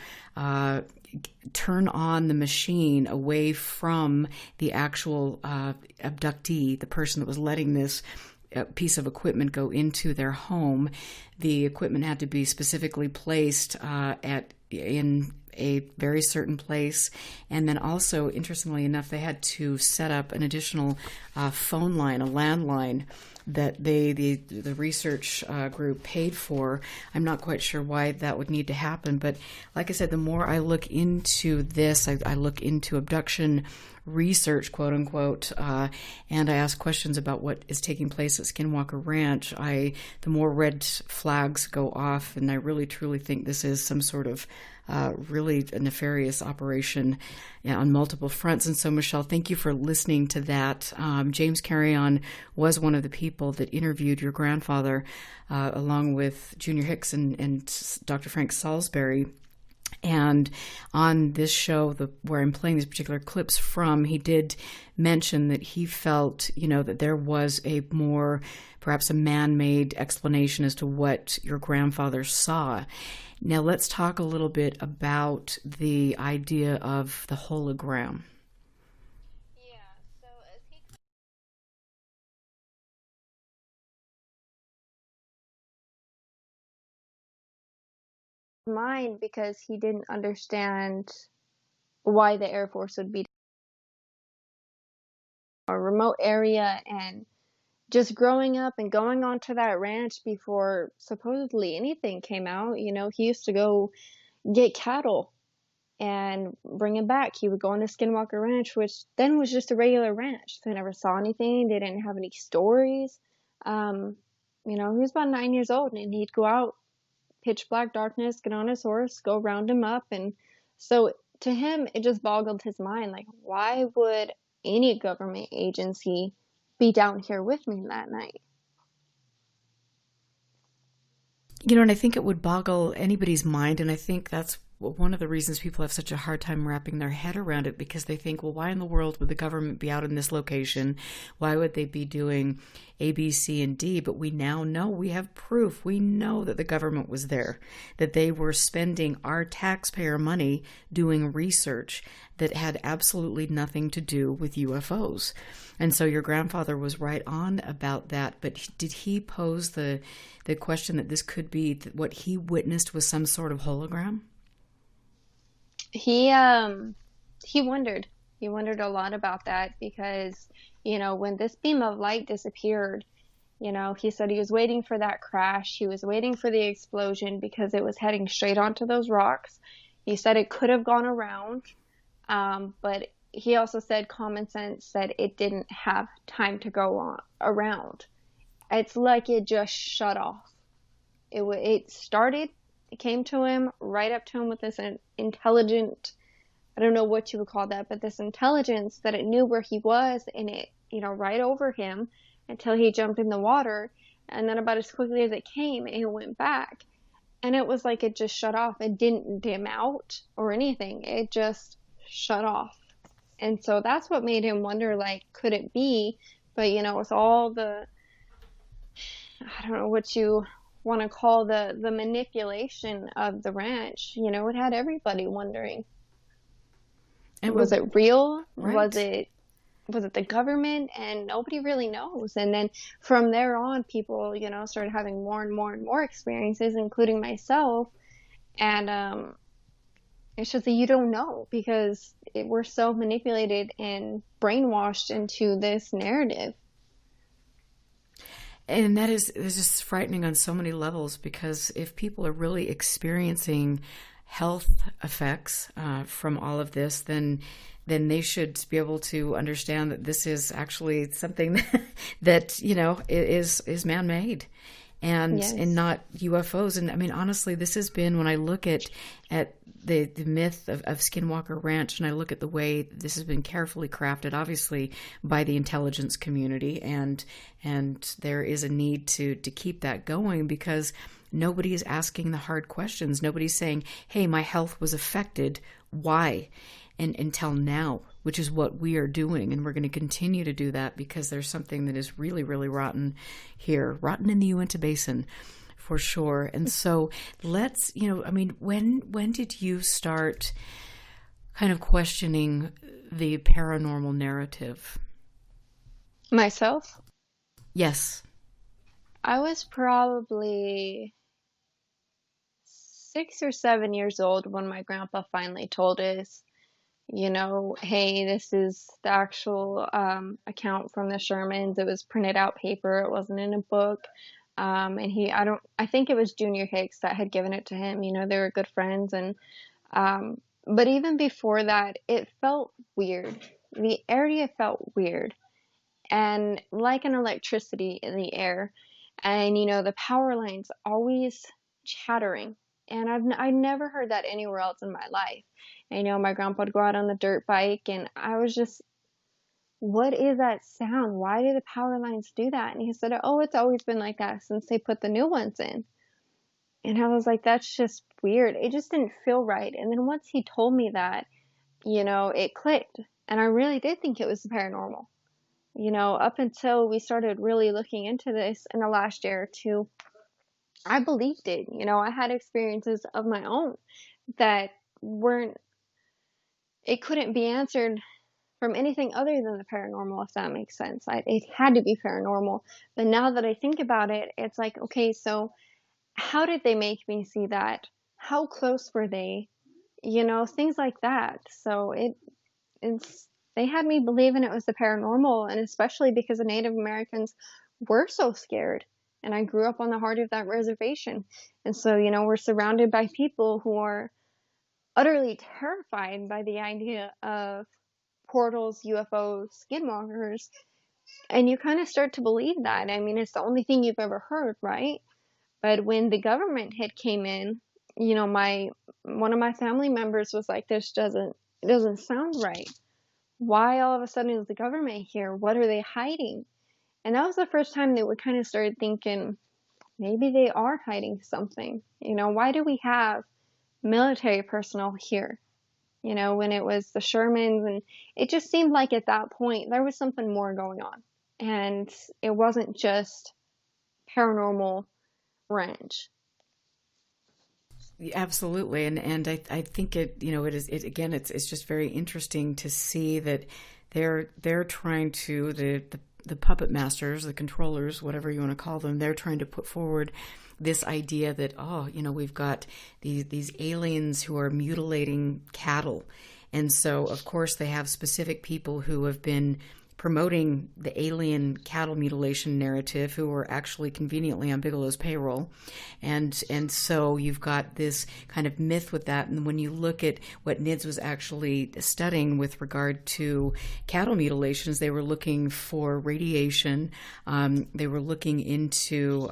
turn on the machine away from the actual abductee, the person that was letting this piece of equipment go into their home. The equipment had to be specifically placed in a very certain place, and then also, interestingly enough, they had to set up an additional phone line, a landline, that the research group paid for. I'm not quite sure why that would need to happen, but like I said, the more I look into this, I look into abduction research, quote unquote, and I ask questions about what is taking place at Skinwalker Ranch, the more red flags go off, and I really truly think this is some sort of really a nefarious operation on multiple fronts. And so, Michelle, thank you for listening to that. James Carrion was one of the people that interviewed your grandfather, along with Junior Hicks and Dr. Frank Salisbury. And on this show, where I'm playing these particular clips from, he did mention that he felt, that there was perhaps a man-made explanation as to what your grandfather saw. Now, let's talk a little bit about the idea of the hologram. Mind because he didn't understand why the Air Force would be a remote area, and just growing up and going onto that ranch before supposedly anything came out, he used to go get cattle and bring them back. He would go on to Skinwalker Ranch, which then was just a regular ranch. They never saw anything. They didn't have any stories. He was about 9 years old, and he'd go out, pitch black darkness, get on his horse, go round him up. And so to him, it just boggled his mind. Like, why would any government agency be down here with me that night? And I think it would boggle anybody's mind. And I think that's one of the reasons people have such a hard time wrapping their head around it, because they think, well, why in the world would the government be out in this location? Why would they be doing A, B, C, and D? But we now know, we have proof. We know that the government was there, that they were spending our taxpayer money doing research that had absolutely nothing to do with UFOs. And so your grandfather was right on about that. But did he pose the question that this could be, that what he witnessed was some sort of hologram? He wondered. He wondered a lot about that because, when this beam of light disappeared, he said he was waiting for that crash. He was waiting for the explosion because it was heading straight onto those rocks. He said it could have gone around, but he also said common sense said it didn't have time to go around. It's like it just shut off. It started. It came to him, right up to him with this intelligent, I don't know what you would call that, but this intelligence that it knew where he was, and it, right over him until he jumped in the water. And then about as quickly as it came, it went back. And it was like it just shut off. It didn't dim out or anything. It just shut off. And so that's what made him wonder, like, could it be? But, with all the, I don't know what you want to call the manipulation of the ranch, it had everybody wondering. And was it real? Right. Was it the government? And nobody really knows. And then from there on, people, started having more and more and more experiences, including myself. And it's just that you don't know, because we're so manipulated and brainwashed into this narrative. And that is just frightening on so many levels, because if people are really experiencing health effects from all of this, then they should be able to understand that this is actually something that is man-made, and Yes. and not UFOs. And I mean, honestly, this has been, when I look at the myth of Skinwalker Ranch, and I look at the way this has been carefully crafted, obviously by the intelligence community, and there is a need to keep that going, because nobody is asking the hard questions. Nobody's saying, hey, my health was affected. Why? And until now, which is what we are doing. And we're going to continue to do that, because there's something that is really, really rotten here, rotten in the Uinta Basin, for sure. And so let's, when did you start kind of questioning the paranormal narrative? Myself? Yes. I was probably 6 or 7 years old when my grandpa finally told us, hey, this is the actual account from the Shermans. It was printed out paper. It wasn't in a book. And I think it was Junior Hicks that had given it to him. They were good friends. And but even before that, it felt weird. The area felt weird, and like an electricity in the air. And, the power lines always chattering. And I never heard that anywhere else in my life. And, my grandpa would go out on the dirt bike, and I was just, what is that sound? Why do the power lines do that? And he said, oh, it's always been like that since they put the new ones in. And I was like, that's just weird. It just didn't feel right. And then once he told me that, it clicked. And I really did think it was the paranormal. Up until we started really looking into this in the last year or two, I believed it. I had experiences of my own that it couldn't be answered from anything other than the paranormal, if that makes sense. It had to be paranormal. But now that I think about it, it's like, okay, so how did they make me see that? How close were they? Things like that. So they had me believing it was the paranormal, and especially because the Native Americans were so scared. And I grew up on the heart of that reservation. And so, we're surrounded by people who are utterly terrified by the idea of portals, UFOs, skinwalkers. And you kind of start to believe that. I mean, it's the only thing you've ever heard, right? But when the government had came in, one of my family members was like, it doesn't sound right. Why all of a sudden is the government here? What are they hiding? And that was the first time that we kind of started thinking, maybe they are hiding something. Why do we have military personnel here? When it was the Shermans, and it just seemed like at that point there was something more going on. And it wasn't just paranormal ranch. Absolutely. And I think it's just very interesting to see that they're trying to, the puppet masters, the controllers, whatever you want to call them, they're trying to put forward this idea that, we've got these aliens who are mutilating cattle. And so, of course, they have specific people who have been promoting the alien cattle mutilation narrative who are actually conveniently on Bigelow's payroll. And so you've got this kind of myth with that. And when you look at what NIDS was actually studying with regard to cattle mutilations, they were looking for radiation. They were looking into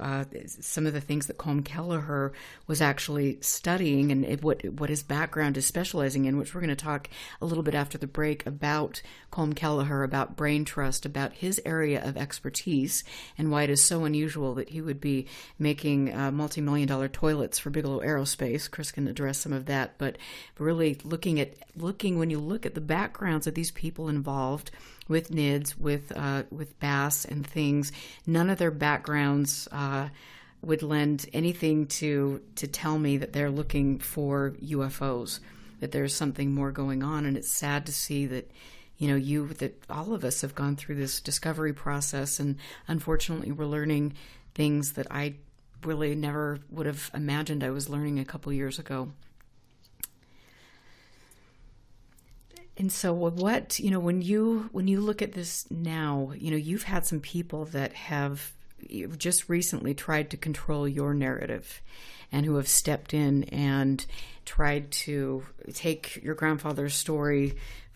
some of the things that Colm Kelleher was actually studying, and what his background is specializing in, which we're going to talk a little bit after the break about Colm Kelleher, about brain brain trust about his area of expertise and why it is so unusual that he would be making multi-million-dollar toilets for Bigelow Aerospace. Chris can address some of that, but really looking when you look at the backgrounds of these people involved with NIDS, with BASS and things, none of their backgrounds would lend anything to tell me that they're looking for UFOs, that there's something more going on. And it's sad to see that, that all of us have gone through this discovery process, and unfortunately we're learning things that I really never would have imagined I was learning a couple years ago. And so what, when you look at this now, you've had some people that have just recently tried to control your narrative and who have stepped in and tried to take your grandfather's story,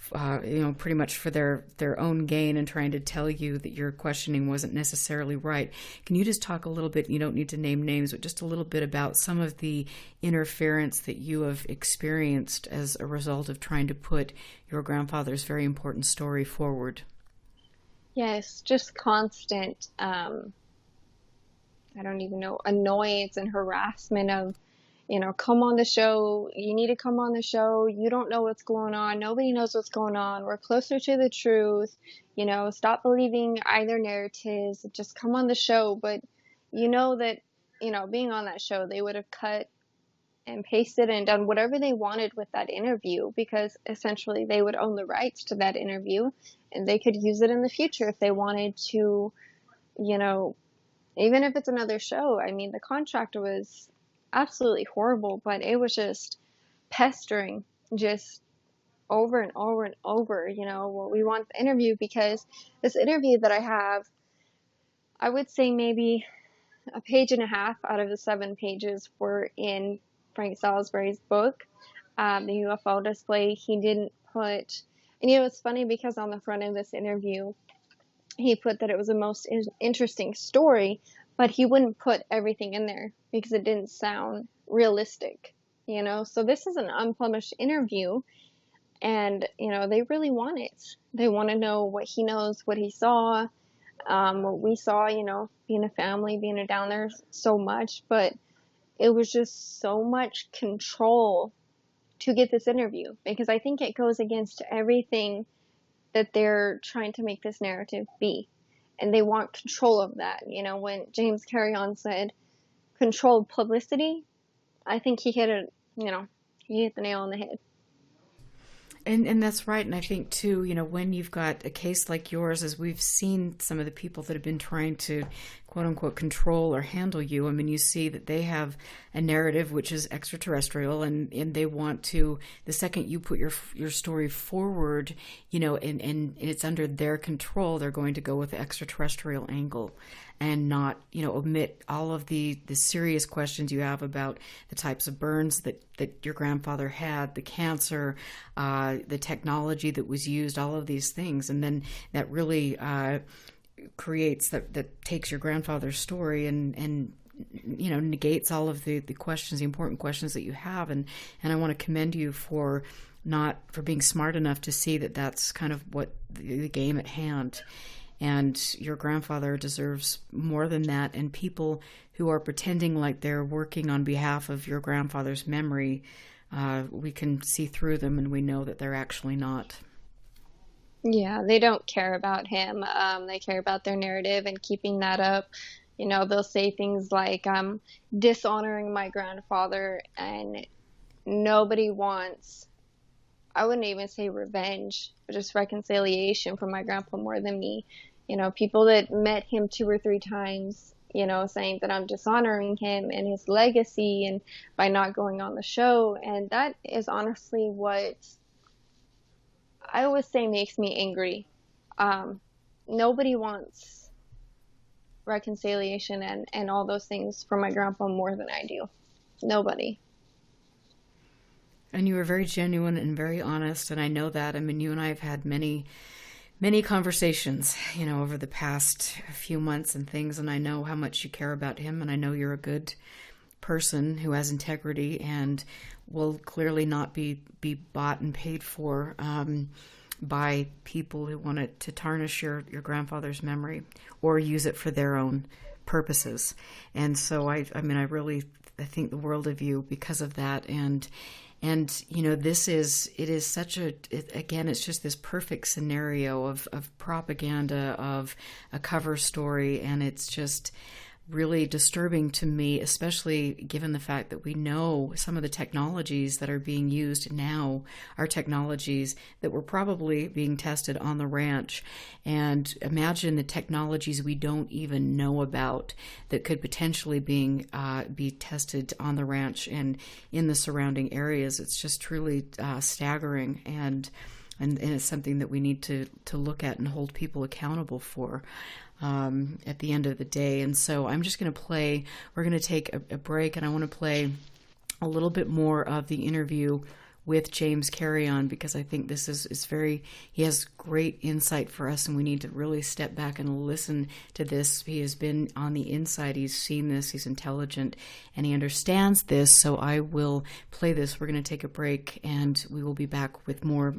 pretty much for their own gain, and trying to tell you that your questioning wasn't necessarily right. Can you just talk a little bit, you don't need to name names, but just a little bit about some of the interference that you have experienced as a result of trying to put your grandfather's very important story forward? Yes, just constant, I don't even know, annoyance and harassment of, come on the show. You need to come on the show. You don't know what's going on. Nobody knows what's going on. We're closer to the truth. Stop believing either narratives. Just come on the show. But that, being on that show, they would have cut and pasted and done whatever they wanted with that interview, because essentially they would own the rights to that interview and they could use it in the future if they wanted to, even if it's another show. I mean, the contract was absolutely horrible, but it was just pestering, just over and over and over, well, we want the interview, because this interview that I have, I would say maybe a page and a half out of the 7 pages were in Frank Salisbury's book, the UFO display. He didn't put, and it's funny because on the front of this interview, he put that it was the most interesting story, but he wouldn't put everything in there because it didn't sound realistic, So this is an unpublished interview, and, they really want it. They want to know what he knows, what he saw, what we saw, being a family, being down there so much, but it was just so much control to get this interview, because I think it goes against everything that they're trying to make this narrative be. And they want control of that. When James Carrion said controlled publicity, I think he hit it, he hit the nail on the head. And that's right. And I think, too, when you've got a case like yours, as we've seen some of the people that have been trying to, quote unquote, control or handle you, I mean, you see that they have a narrative which is extraterrestrial, and they want to, the second you put your story forward, and it's under their control, they're going to go with the extraterrestrial angle and not, omit all of the serious questions you have about the types of burns that your grandfather had, the cancer, the technology that was used, all of these things. And then that really creates, that takes your grandfather's story and negates all of the questions, the important questions that you have. And I want to commend you for being smart enough to see that that's kind of what the game at hand. And your grandfather deserves more than that. And people who are pretending like they're working on behalf of your grandfather's memory, we can see through them, and we know that they're actually not. Yeah, they don't care about him. They care about their narrative and keeping that up. They'll say things like, dishonoring my grandfather, and nobody wants, I wouldn't even say revenge, but just reconciliation for my grandpa more than me. People that met him 2 or 3 times, saying that I'm dishonoring him and his legacy and by not going on the show. And that is honestly what I always say makes me angry. Nobody wants reconciliation and all those things for my grandpa more than I do. Nobody. And you were very genuine and very honest, and I know that. I mean, you and I have had many conversations, over the past few months and things, and I know how much you care about him, and I know you're a good person who has integrity and will clearly not be bought and paid for by people who want to tarnish your grandfather's memory or use it for their own purposes. And so I think the world of you because of that. And it's just this perfect scenario of propaganda, of a cover story. And it's just really disturbing to me, especially given the fact that we know some of the technologies that are being used now are technologies that were probably being tested on the ranch. And imagine the technologies we don't even know about that could potentially be tested on the ranch and in the surrounding areas. It's just truly staggering, and it's something that we need to look at and hold people accountable for. At the end of the day. And so I'm just going to we're going to take a break, and I want to play a little bit more of the interview with James Carrion, because I think this is he has great insight for us, and we need to really step back and listen to this. He has been on the inside. He's seen this. He's intelligent, and he understands this. So I will play this. We're going to take a break, and we will be back with more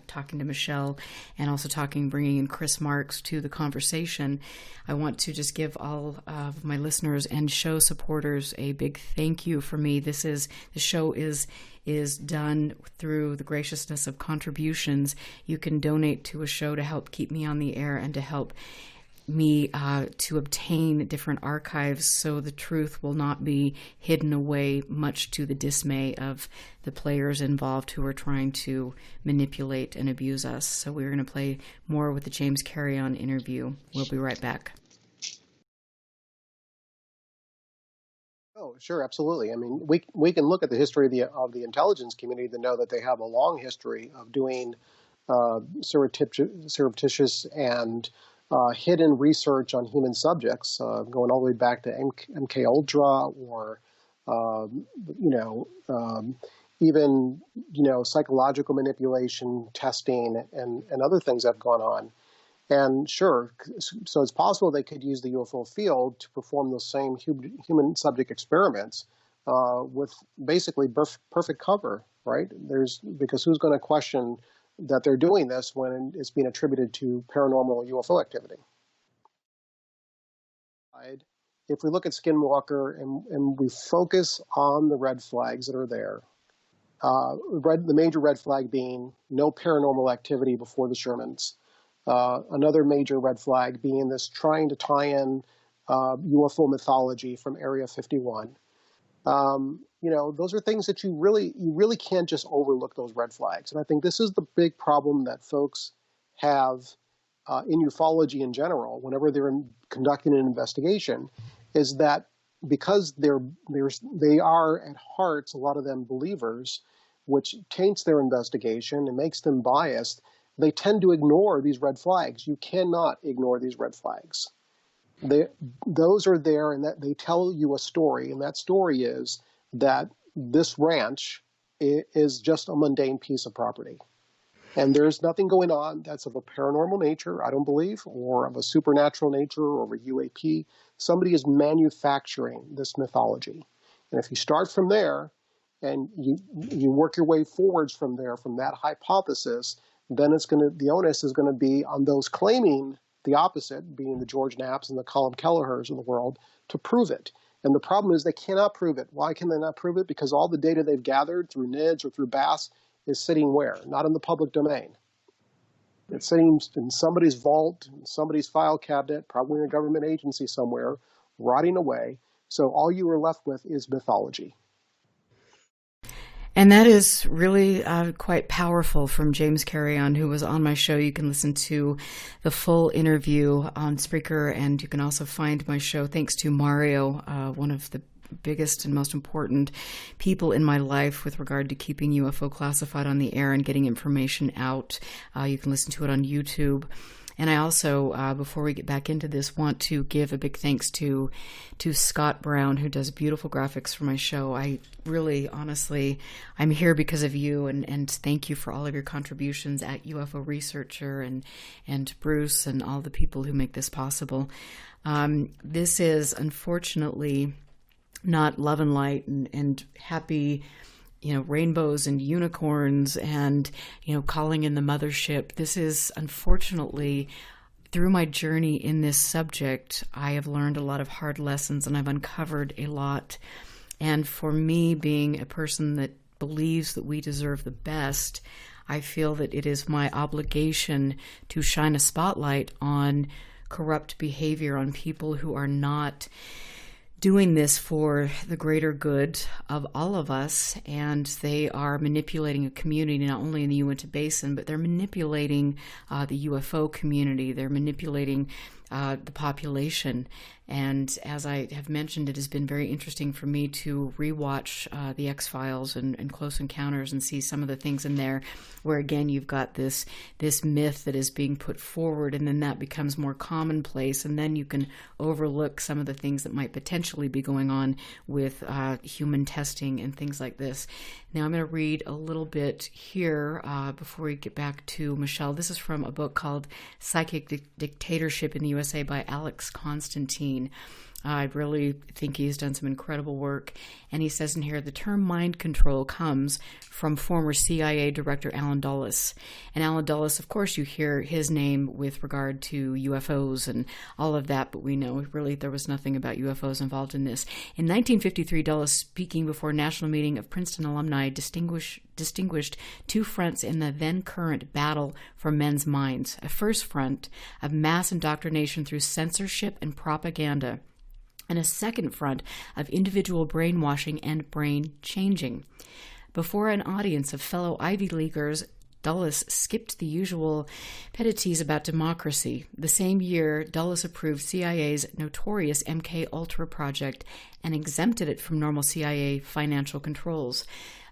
talking to Michelle, and also bringing in Chris Marx to the conversation. I want to just give all of my listeners and show supporters a big thank you for me. The show is done through the graciousness of contributions. You can donate to a show to help keep me on the air and to help me to obtain different archives so the truth will not be hidden away, much to the dismay of the players involved who are trying to manipulate and abuse us. So we're going to play more with the James Carrion interview. We'll be right back. Oh, sure, absolutely. I mean, we can look at the history of the intelligence community to know that they have a long history of doing surreptitious and hidden research on human subjects, going all the way back to MK Ultra, or even psychological manipulation testing and other things that have gone on. And sure, so it's possible they could use the UFO field to perform those same human subject experiments with basically perfect cover, right? Because who's going to question that they're doing this when it's being attributed to paranormal UFO activity? If we look at Skinwalker and we focus on the red flags that are there, the major red flag being no paranormal activity before the Shermans. Another major red flag being this trying to tie in UFO mythology from Area 51. Those are things that you really can't just overlook those red flags. And I think this is the big problem that folks have in ufology in general, whenever they're conducting an investigation, is that because they are at heart, a lot of them believers, which taints their investigation and makes them biased, they tend to ignore these red flags. You cannot ignore these red flags. Those are there, and that they tell you a story, and that story is that this ranch is just a mundane piece of property. And there's nothing going on that's of a paranormal nature, I don't believe, or of a supernatural nature, or of a UAP. Somebody is manufacturing this mythology. And if you start from there, and you work your way forwards from there, from that hypothesis, then the onus is going to be on those claiming the opposite, being the George Knapps and the Colin Kelleher's of the world, to prove it. And the problem is they cannot prove it. Why can they not prove it? Because all the data they've gathered through NIDS or through BAS is sitting where? Not in the public domain. It's sitting in somebody's vault, in somebody's file cabinet, probably in a government agency somewhere, rotting away. So all you are left with is mythology. And that is really quite powerful from James Carrion, who was on my show. You can listen to the full interview on Spreaker, and you can also find my show thanks to Mario, one of the biggest and most important people in my life with regard to keeping UFO Classified on the air and getting information out. You can listen to it on YouTube. And I also, before we get back into this, want to give a big thanks to Scott Brown, who does beautiful graphics for my show. I really, honestly, I'm here because of you, and thank you for all of your contributions at UFO Researcher and Bruce and all the people who make this possible. This is, unfortunately, not love and light and happy rainbows and unicorns and, calling in the mothership. This is, unfortunately, through my journey in this subject, I have learned a lot of hard lessons and I've uncovered a lot. And for me, being a person that believes that we deserve the best, I feel that it is my obligation to shine a spotlight on corrupt behavior, on people who are not doing this for the greater good of all of us, and they are manipulating a community not only in the Uinta Basin, but they're manipulating the UFO community. They're manipulating the population. And as I have mentioned, it has been very interesting for me to rewatch the X-Files and Close Encounters and see some of the things in there where, again, you've got this myth that is being put forward, and then that becomes more commonplace, and then you can overlook some of the things that might potentially be going on with human testing and things like this. Now I'm going to read a little bit here before we get back to Michelle. This is from a book called Psychic Dictatorship in the USA by Alex Constantine. I really think he's done some incredible work. And he says in here, the term mind control comes from former CIA Director Alan Dulles. And Alan Dulles, of course, you hear his name with regard to UFOs and all of that, but we know really there was nothing about UFOs involved in this. In 1953, Dulles, speaking before a national meeting of Princeton alumni, distinguished two fronts in the then current battle for men's minds. A first front of mass indoctrination through censorship and propaganda, and a second front of individual brainwashing and brain changing. Before an audience of fellow Ivy Leaguers, Dulles skipped the usual petties about democracy. The same year, Dulles approved CIA's notorious MK Ultra project and exempted it from normal CIA financial controls.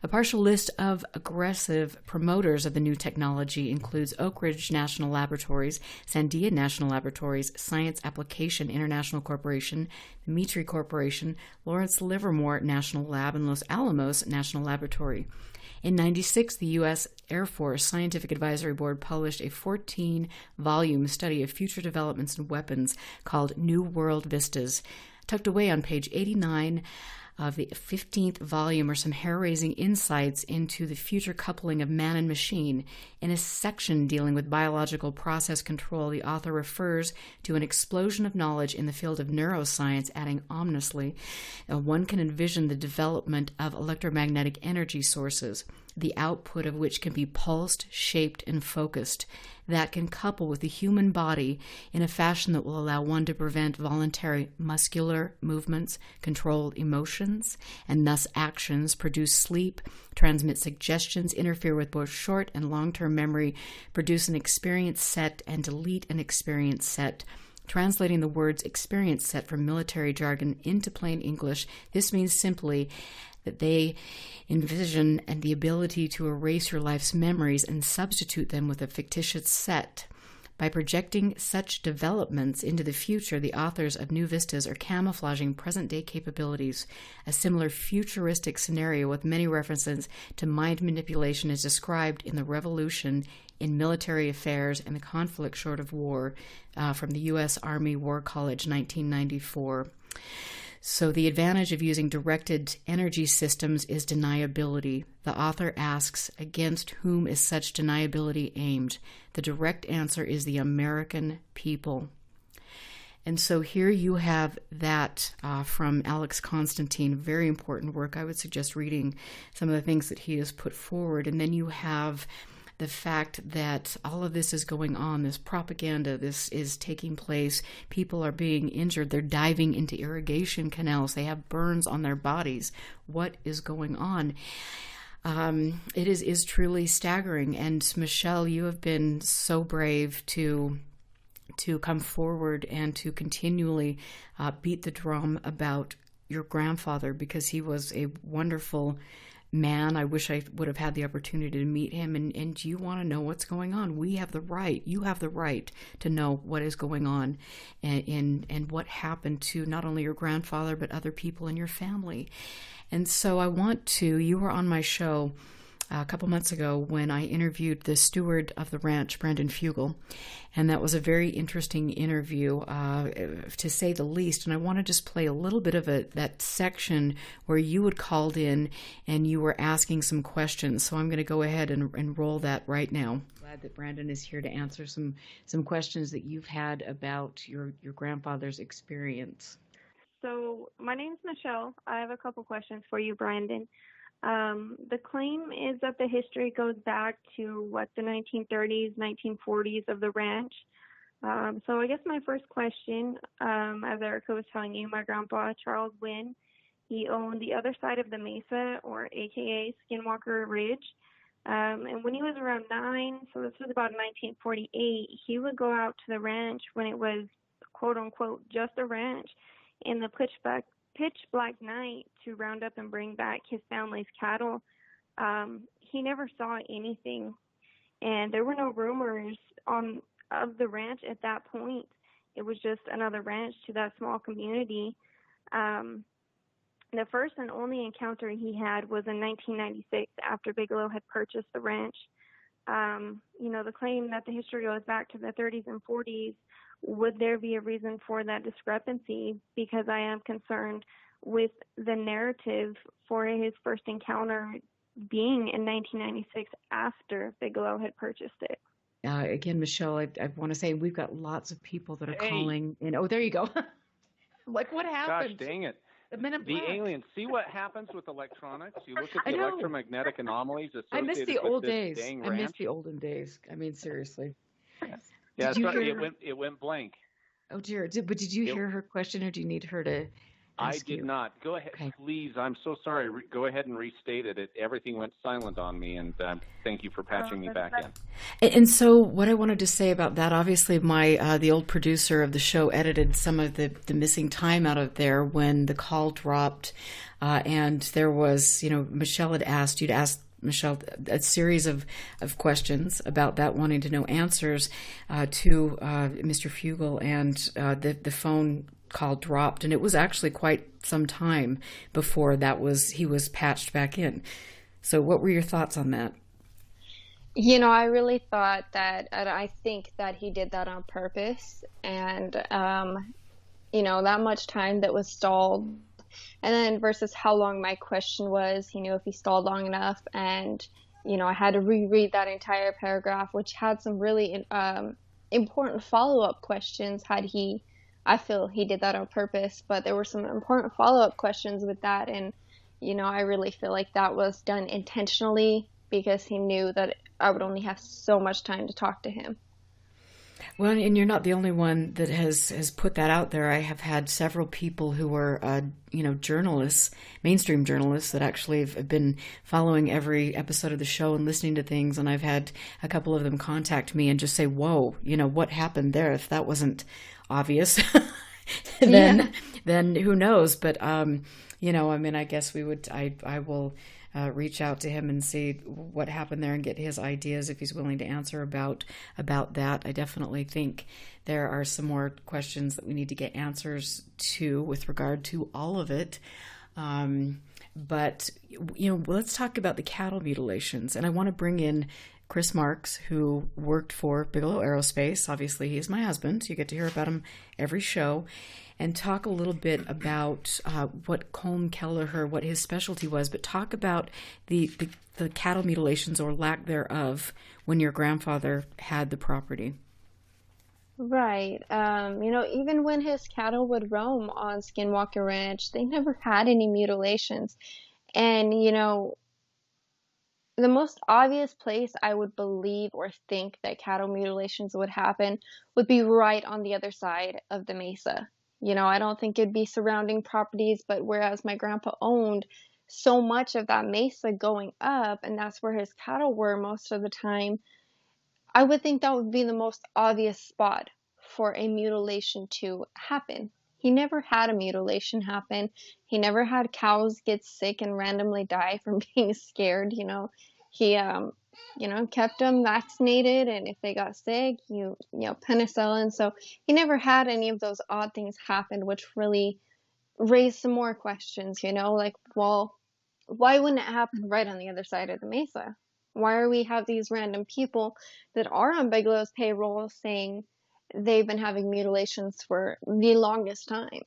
A partial list of aggressive promoters of the new technology includes Oak Ridge National Laboratories, Sandia National Laboratories, Science Application International Corporation, the Mitri Corporation, Lawrence Livermore National Lab, and Los Alamos National Laboratory. In 1996, the U.S. Air Force Scientific Advisory Board published a 14-volume study of future developments in weapons called New World Vistas. Tucked away on page 89 of the 15th volume are some hair-raising insights into the future coupling of man and machine. In a section dealing with biological process control, the author refers to an explosion of knowledge in the field of neuroscience, adding ominously, one can envision the development of electromagnetic energy sources, the output of which can be pulsed, shaped, and focused, that can couple with the human body in a fashion that will allow one to prevent voluntary muscular movements, control emotions, and thus actions, produce sleep, transmit suggestions, interfere with both short and long-term memory, produce an experience set, and delete an experience set. Translating the words experience set from military jargon into plain English, this means simply that they envision and the ability to erase your life's memories and substitute them with a fictitious set. By projecting such developments into the future, the authors of New Vistas are camouflaging present-day capabilities. A similar futuristic scenario with many references to mind manipulation is described in The Revolution in Military Affairs and the Conflict Short of War from the U.S. Army War College, 1994. So the advantage of using directed energy systems is deniability. The author asks, against whom is such deniability aimed? The direct answer is the American people. And so here you have that from Alex Constantine, very important work. I would suggest reading some of the things that he has put forward. And then you have the fact that all of this is going on, this propaganda, this is taking place, people are being injured, they're diving into irrigation canals, they have burns on their bodies. What is going on? It is truly staggering. And Michelle, you have been so brave to come forward and to continually beat the drum about your grandfather, because he was a wonderful man. I wish I would have had the opportunity to meet him, and you want to know what's going on. We have the right, you have the right to know what is going on and what happened to not only your grandfather, but other people in your family. And so I want to, you were on my show a couple months ago when I interviewed the steward of the ranch, Brandon Fugel, and that was a very interesting interview, to say the least. And I want to just play a little bit of that section where you had called in and you were asking some questions. So I'm going to go ahead and roll that right now. Glad that Brandon is here to answer some questions that you've had about your grandfather's experience. So my name's Michelle. I have a couple questions for you, Brandon. The claim is that the history goes back to, the 1930s, 1940s of the ranch. So I guess my first question, as Erica was telling you, my grandpa, Charles Wynn, he owned the other side of the mesa, or AKA Skinwalker Ridge. And when he was around 9, so this was about 1948, he would go out to the ranch when it was, quote unquote, just a ranch, in the pitch black night to round up and bring back his family's cattle. He never saw anything, and there were no rumors of the ranch at that point. It was just another ranch to that small community. The first and only encounter he had was in 1996 after Bigelow had purchased the ranch. The claim that the history goes back to the 30s and 40s, would there be a reason for that discrepancy? Because I am concerned with the narrative for his first encounter being in 1996 after Bigelow had purchased it. Again, Michelle, I want to say we've got lots of people that are calling in. Oh, there you go. Like, what happened? Gosh, dang it. The aliens. See what happens with electronics? You look at the electromagnetic anomalies associated I miss the with old this days. dang I ranch. miss the olden days. I mean, seriously. Yeah, it went blank. Oh, dear. Did you hear her question, or do you need her to I did not. Go ahead, okay. Please. I'm so sorry. Go ahead and restate it. Everything went silent on me, and thank you for patching me back in. And so what I wanted to say about that, obviously the old producer of the show edited some of the missing time out of there when the call dropped, and there was, Michelle had asked, you'd asked Michelle a series of questions about that, wanting to know answers to Mr. Fugel, and the phone call dropped, and it was actually quite some time before he was patched back in. So what were your thoughts on that? I really thought that, and I think that he did that on purpose, and that much time that was stalled, and then versus how long my question was, if he stalled long enough, and I had to reread that entire paragraph, which had some really important follow-up questions. I feel he did that on purpose, but there were some important follow-up questions with that, and I really feel like that was done intentionally because he knew that I would only have so much time to talk to him. Well, and you're not the only one that has put that out there. I have had several people who are, journalists, mainstream journalists, that actually have been following every episode of the show and listening to things. And I've had a couple of them contact me and just say, whoa, what happened there? If that wasn't obvious, then who knows? But, I guess I will reach out to him and see what happened there and get his ideas if he's willing to answer about that. I definitely think there are some more questions that we need to get answers to with regard to all of it. But let's talk about the cattle mutilations. And I want to bring in Chris Marx, who worked for Bigelow Aerospace. Obviously, he's my husband. You get to hear about him every show. And talk a little bit about what Colm Kelleher, what his specialty was, but talk about the cattle mutilations or lack thereof when your grandfather had the property. Right. Even when his cattle would roam on Skinwalker Ranch, they never had any mutilations. And, the most obvious place I would believe or think that cattle mutilations would happen would be right on the other side of the mesa. I don't think it'd be surrounding properties, but whereas my grandpa owned so much of that mesa going up, and that's where his cattle were most of the time, I would think that would be the most obvious spot for a mutilation to happen. He never had a mutilation happen. He never had cows get sick and randomly die from being scared. He kept them vaccinated, and if they got sick, penicillin. So he never had any of those odd things happen, which really raised some more questions, like, well, why wouldn't it happen right on the other side of the mesa? Why are we have these random people that are on Bigelow's payroll saying they've been having mutilations for the longest time?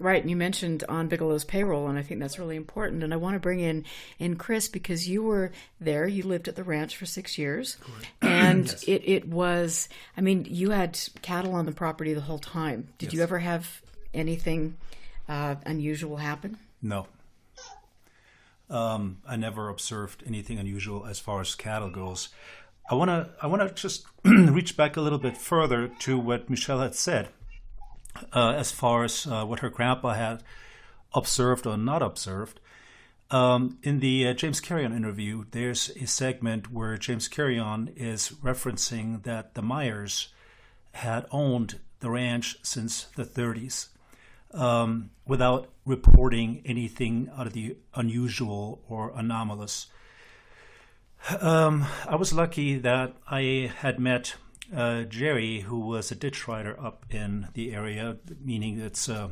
Right, and you mentioned on Bigelow's payroll, and I think that's really important. And I want to bring in Chris, because you were there. You lived at the ranch for 6 years. Correct. And Yes. it was, I mean, you had cattle on the property the whole time. Did you Yes. ever have anything unusual happen? No. I never observed anything unusual as far as cattle goes. I wanna just reach back a little bit further to what Michelle had said, as far as what her grandpa had observed or not observed. In the James Carrion interview, there's a segment where James Carrion is referencing that the Myers had owned the ranch since the 30s. Without reporting anything out of the unusual or anomalous. I was lucky that I had met Jerry, who was a ditch rider up in the area, meaning it's a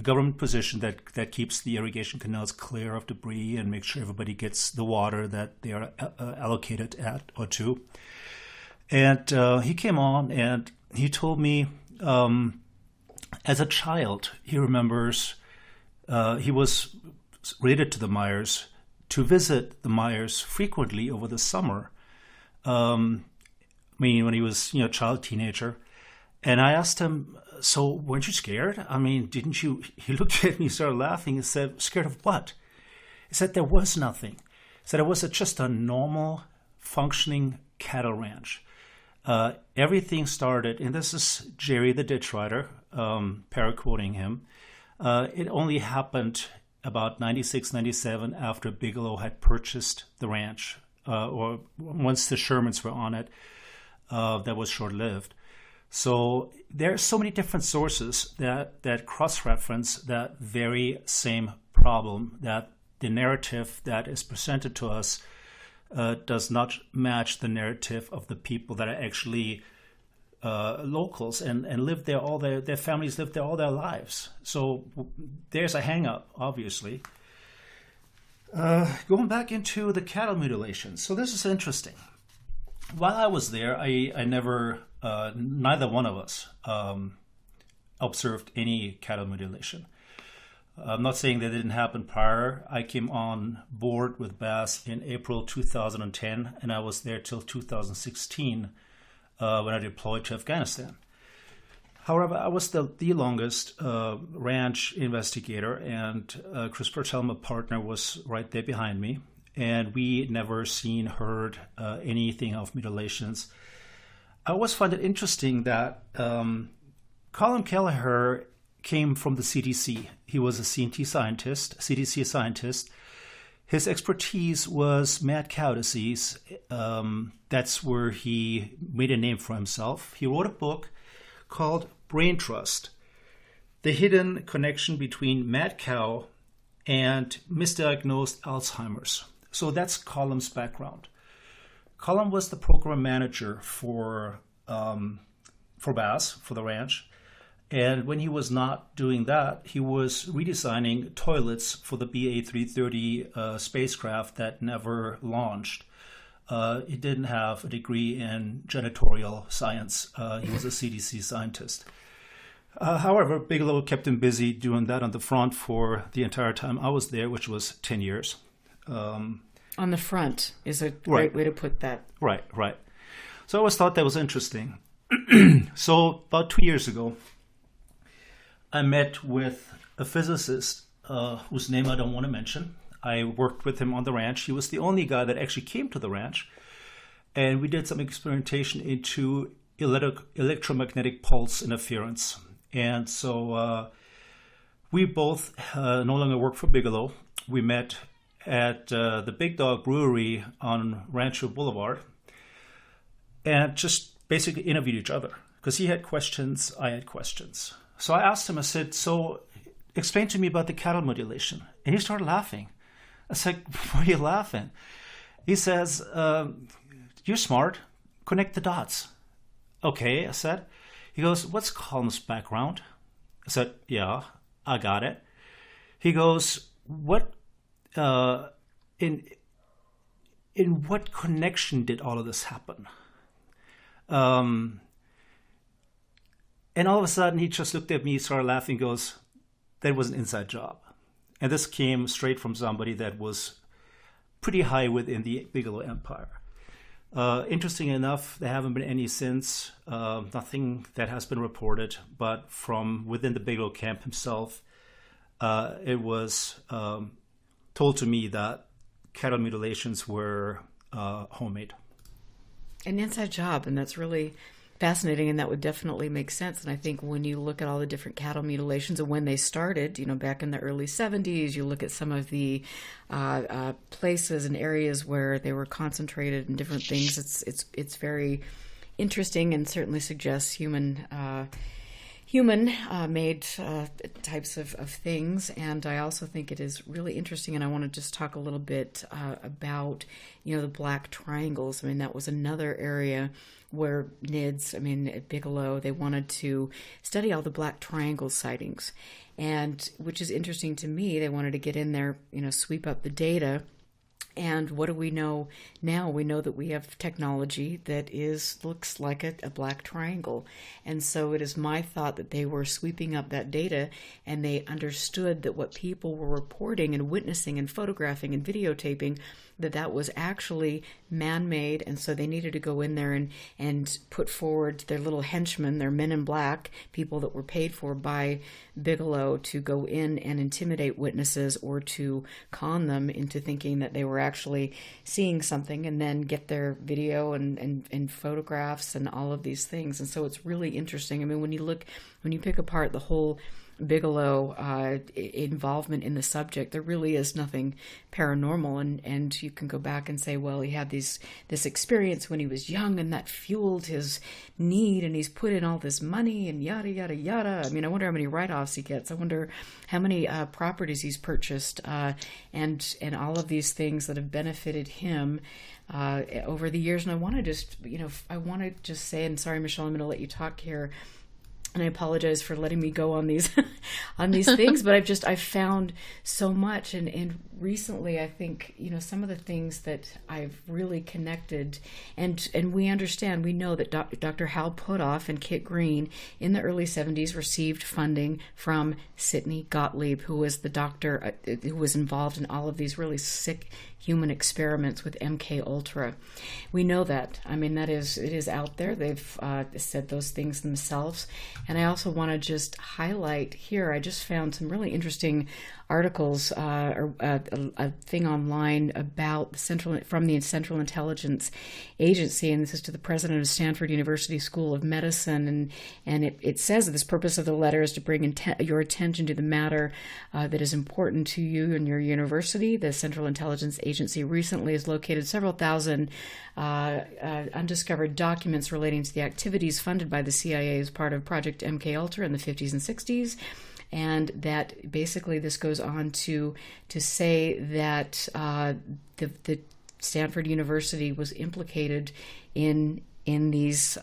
government position that keeps the irrigation canals clear of debris and makes sure everybody gets the water that they are allocated at or to. And he came on and he told me, as a child, he remembers he was related to the Myers, to visit the Myers frequently over the summer. I mean, when he was, child, teenager. And I asked him, so weren't you scared? I mean, didn't you? He looked at me, started laughing and said, scared of what? He said, there was nothing. He said, it was just a normal, functioning cattle ranch. Everything started, and this is Jerry the ditch rider, paraquoting him. It only happened about 96, 97 after Bigelow had purchased the ranch, or once the Shermans were on it. That was short-lived. So there are so many different sources that cross-reference that very same problem, that the narrative that is presented to us does not match the narrative of the people that are actually locals and live there all their families lived there all their lives. So there's a hang-up, obviously. Going back into the cattle mutilation. So this is interesting. While I was there, I never, neither one of us observed any cattle mutilation. I'm not saying that didn't happen prior. I came on board with Bass in April 2010, and I was there till 2016 when I deployed to Afghanistan. However, I was the longest ranch investigator, and Chris Purtell, my partner, was right there behind me, and we never heard anything of mutilations. I always find it interesting that Colin Kelleher came from the CDC. He was a CDC scientist. His expertise was mad cow disease. That's where he made a name for himself. He wrote a book called Brain Trust, the hidden connection between mad cow and misdiagnosed Alzheimer's. So that's Colin's background. Colin was the program manager for Bass, for the ranch. And when he was not doing that, he was redesigning toilets for the BA-330 spacecraft that never launched. He didn't have a degree in janitorial science. He was a CDC scientist. However, Bigelow kept him busy doing that on the front for the entire time I was there, which was 10 years. On the front is a great way to put that. Right. So I always thought that was interesting. So about 2 years ago, I met with a physicist whose name I don't want to mention. I worked with him on the ranch. He was the only guy that actually came to the ranch. And we did some experimentation into electromagnetic pulse interference. And so we both no longer work for Bigelow. We met at the Big Dog Brewery on Rancho Boulevard and just basically interviewed each other because he had questions, I had questions. So I asked him, I said, so explain to me about the cattle mutilation. And he started laughing. I said, why are you laughing? He says, you're smart. Connect the dots. Okay, I said. He goes, what's Colin's background? I said, yeah, I got it. He goes, what, in in what connection did all of this happen? And all of a sudden, he just looked at me, started laughing, goes, that was an inside job. And this came straight from somebody that was pretty high within the Bigelow empire. Interesting enough, there haven't been any since, nothing that has been reported, but from within the Bigelow camp himself, it was told to me that cattle mutilations were homemade. An inside job, and that's really fascinating, and that would definitely make sense. And I think when you look at all the different cattle mutilations and when they started, back in the early 70s, you look at some of the places and areas where they were concentrated and different things. It's very interesting and certainly suggests human made types of things. And I also think it is really interesting, and I want to just talk a little bit about the black triangles. I mean, that was another area where NIDS, at Bigelow, they wanted to study all the black triangle sightings, and which is interesting to me. They wanted to get in there, sweep up the data. And what do we know now? We know that we have technology that looks like a black triangle. And so it is my thought that they were sweeping up that data, and they understood that what people were reporting and witnessing and photographing and videotaping, that was actually man-made. And so they needed to go in there and put forward their little henchmen, their men in black, people that were paid for by Bigelow to go in and intimidate witnesses or to con them into thinking that they were actually seeing something, and then get their video and photographs and all of these things. And so it's really interesting. When you pick apart the whole Bigelow involvement in the subject, there really is nothing paranormal, and you can go back and say, well, he had this experience when he was young, and that fueled his need, and he's put in all this money, and yada yada yada. I wonder how many write-offs he gets. I wonder how many properties he's purchased, and all of these things that have benefited him over the years. And I want to just say, and sorry, Michelle, I'm going to let you talk here. And I apologize for letting me go on these things, but I've found so much, and recently I think some of the things that I've really connected, and we understand, we know that Dr. Hal Puthoff and Kit Green in the early 70s received funding from Sidney Gottlieb, who was the doctor who was involved in all of these really sick human experiments with MK Ultra. We know that. It is out there. They've said those things themselves. And I also want to just highlight here, I just found some really interesting articles, or a thing online about from the Central Intelligence Agency, and this is to the president of Stanford University School of Medicine, and it says that this purpose of the letter is to bring your attention to the matter that is important to you and your university. The Central Intelligence Agency recently has located several thousand undiscovered documents relating to the activities funded by the CIA as part of Project MK Ultra in the 50s and 60s. And that basically this goes on to say that the Stanford University was implicated in these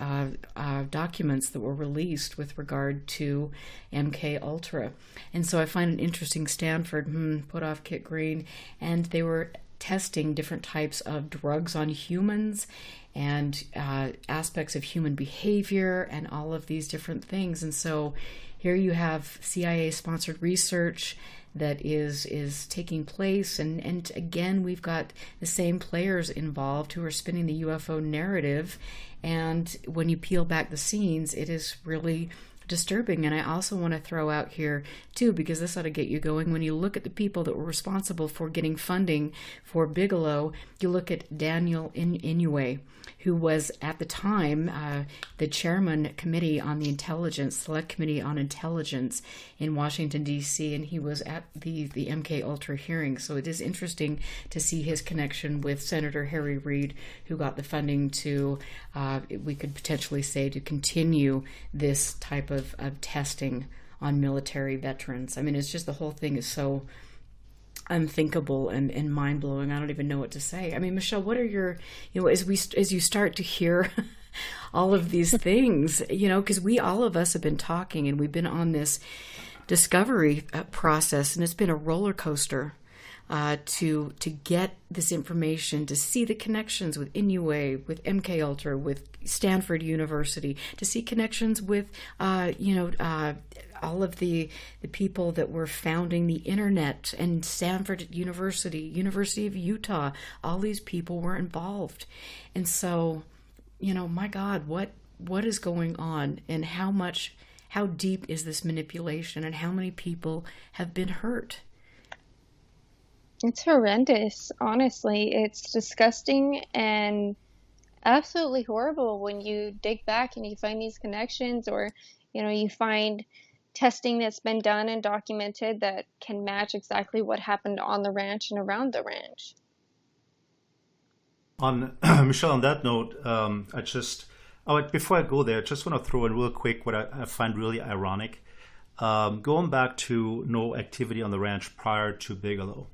documents that were released with regard to MK Ultra. And so I find it interesting. Stanford Puthoff, Kit Green, and they were testing different types of drugs on humans and aspects of human behavior and all of these different things. And so here you have CIA-sponsored research that is taking place, and again, we've got the same players involved who are spinning the UFO narrative, and when you peel back the scenes, it is really disturbing. And I also want to throw out here, too, because this ought to get you going, when you look at the people that were responsible for getting funding for Bigelow, you look at Daniel Inouye, who was at the time the chairman committee on the Intelligence, Select Committee on Intelligence in Washington, D.C., and he was at the MK Ultra hearing. So it is interesting to see his connection with Senator Harry Reid, who got the funding to, we could potentially say, to continue this type of testing on military veterans. It's just, the whole thing is so unthinkable and mind-blowing. I don't even know what to say. Michelle, what are your, as you start to hear all of these things, because all of us have been talking, and we've been on this discovery process, and it's been a roller coaster. to get this information, to see the connections with Inouye, with MK Ultra, with Stanford University, to see connections with all of the people that were founding the internet, and Stanford University, University of Utah. All these people were involved, and so, my God, what is going on, and how deep is this manipulation, and how many people have been hurt? It's horrendous, honestly. It's disgusting and absolutely horrible when you dig back and you find these connections, or, you find testing that's been done and documented that can match exactly what happened on the ranch and around the ranch. On Michelle, on that note, before I go there, I just want to throw in real quick what I find really ironic. Going back to no activity on the ranch prior to Bigelow,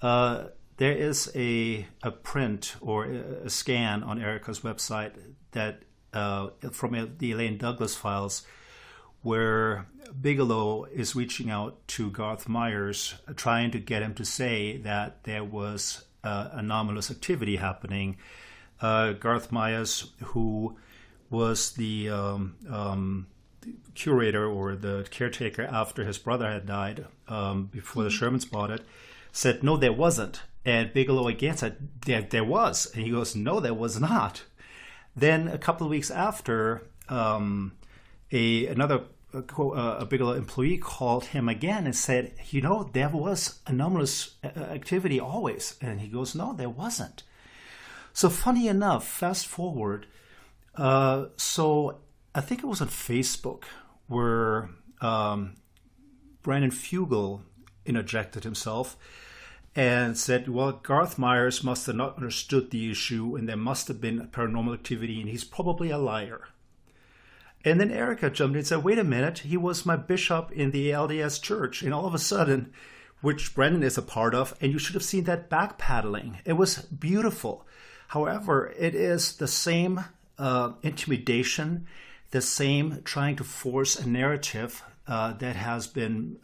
there is a print or a scan on Erica's website that from the Elaine Douglas files, where Bigelow is reaching out to Garth Myers, trying to get him to say that there was anomalous activity happening. Garth Myers, who was the curator or the caretaker after his brother had died, before the Shermans bought it, said, no, there wasn't. And Bigelow again said, there was. And he goes, no, there was not. Then a couple of weeks after, another Bigelow employee called him again and said, there was anomalous activity always. And he goes, no, there wasn't. So funny enough, fast forward, so I think it was on Facebook where Brandon Fugel interjected himself and said, well, Garth Myers must have not understood the issue, and there must have been paranormal activity, and he's probably a liar. And then Erica jumped in and said, wait a minute, he was my bishop in the LDS church. And all of a sudden, which Brendan is a part of, and you should have seen that backpedaling. It was beautiful. However, it is the same intimidation, the same trying to force a narrative that has been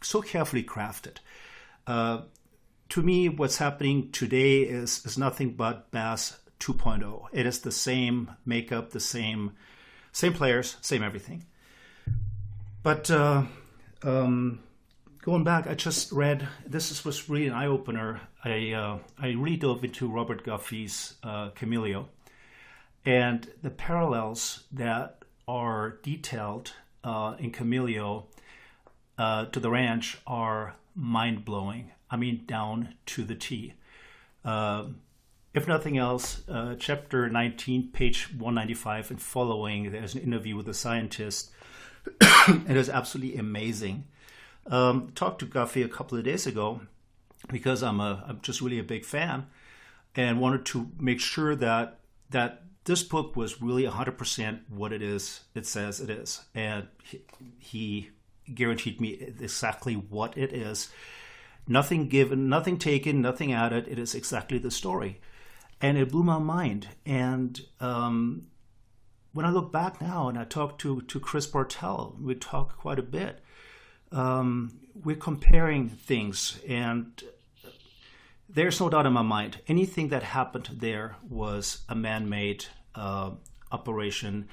so carefully crafted. To me, what's happening today is nothing but Bass 2.0. It is the same makeup, the same players, same everything. But going back, I just read, was really an eye-opener. I really dove into Robert Guffey's Camilio, and the parallels that are detailed in Camilio to the ranch are mind-blowing. I mean, down to the T. If nothing else, chapter 19, page 195 and following, there's an interview with a scientist. It is absolutely amazing. Talked to Guffey a couple of days ago because I'm just really a big fan, and wanted to make sure that this book was really 100% what it is. It says it is, and he guaranteed me exactly what it is. Nothing given, nothing taken, nothing added. It is exactly the story. And it blew my mind. And when I look back now and I talk to Chris Bartel, we talk quite a bit. We're comparing things, and there's no doubt in my mind, anything that happened there was a man-made operation,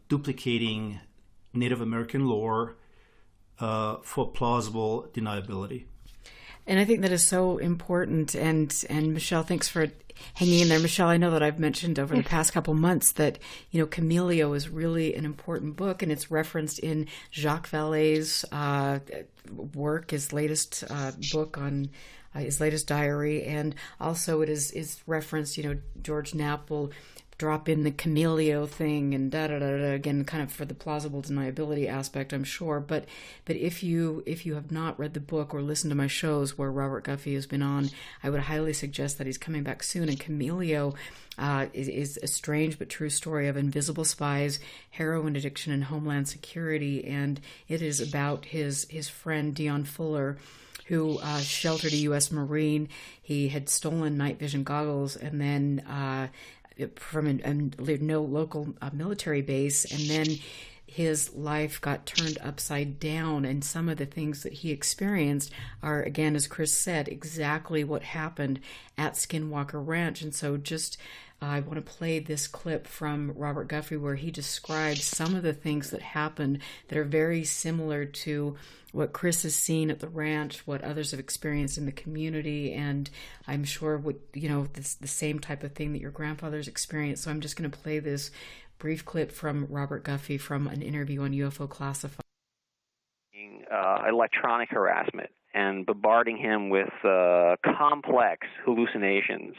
duplicating Native American lore for plausible deniability. And I think that is so important. And Michelle, thanks for hanging in there. Michelle, I know that I've mentioned over the past couple months that, Camilio is really an important book, and it's referenced in Jacques Vallée's work, his latest book on his latest diary. And also it is referenced, George Knapp will drop in the Camilio thing and again, kind of for the plausible deniability aspect, I'm sure. But if you have not read the book or listened to my shows where Robert Guffey has been on, I would highly suggest that he's coming back soon. And Camilio is a strange but true story of invisible spies, heroin addiction, and homeland security. And it is about his friend Dion Fuller, who sheltered a U.S. Marine. He had stolen night vision goggles and then from no local military base, and then his life got turned upside down, and some of the things that he experienced are, again, as Chris said, exactly what happened at Skinwalker Ranch. And so I want to play this clip from Robert Guffey where he describes some of the things that happened that are very similar to what Chris has seen at the ranch, what others have experienced in the community, and I'm sure the same type of thing that your grandfather's experienced. So I'm just going to play this brief clip from Robert Guffey from an interview on UFO Classified. Electronic harassment and bombarding him with complex hallucinations.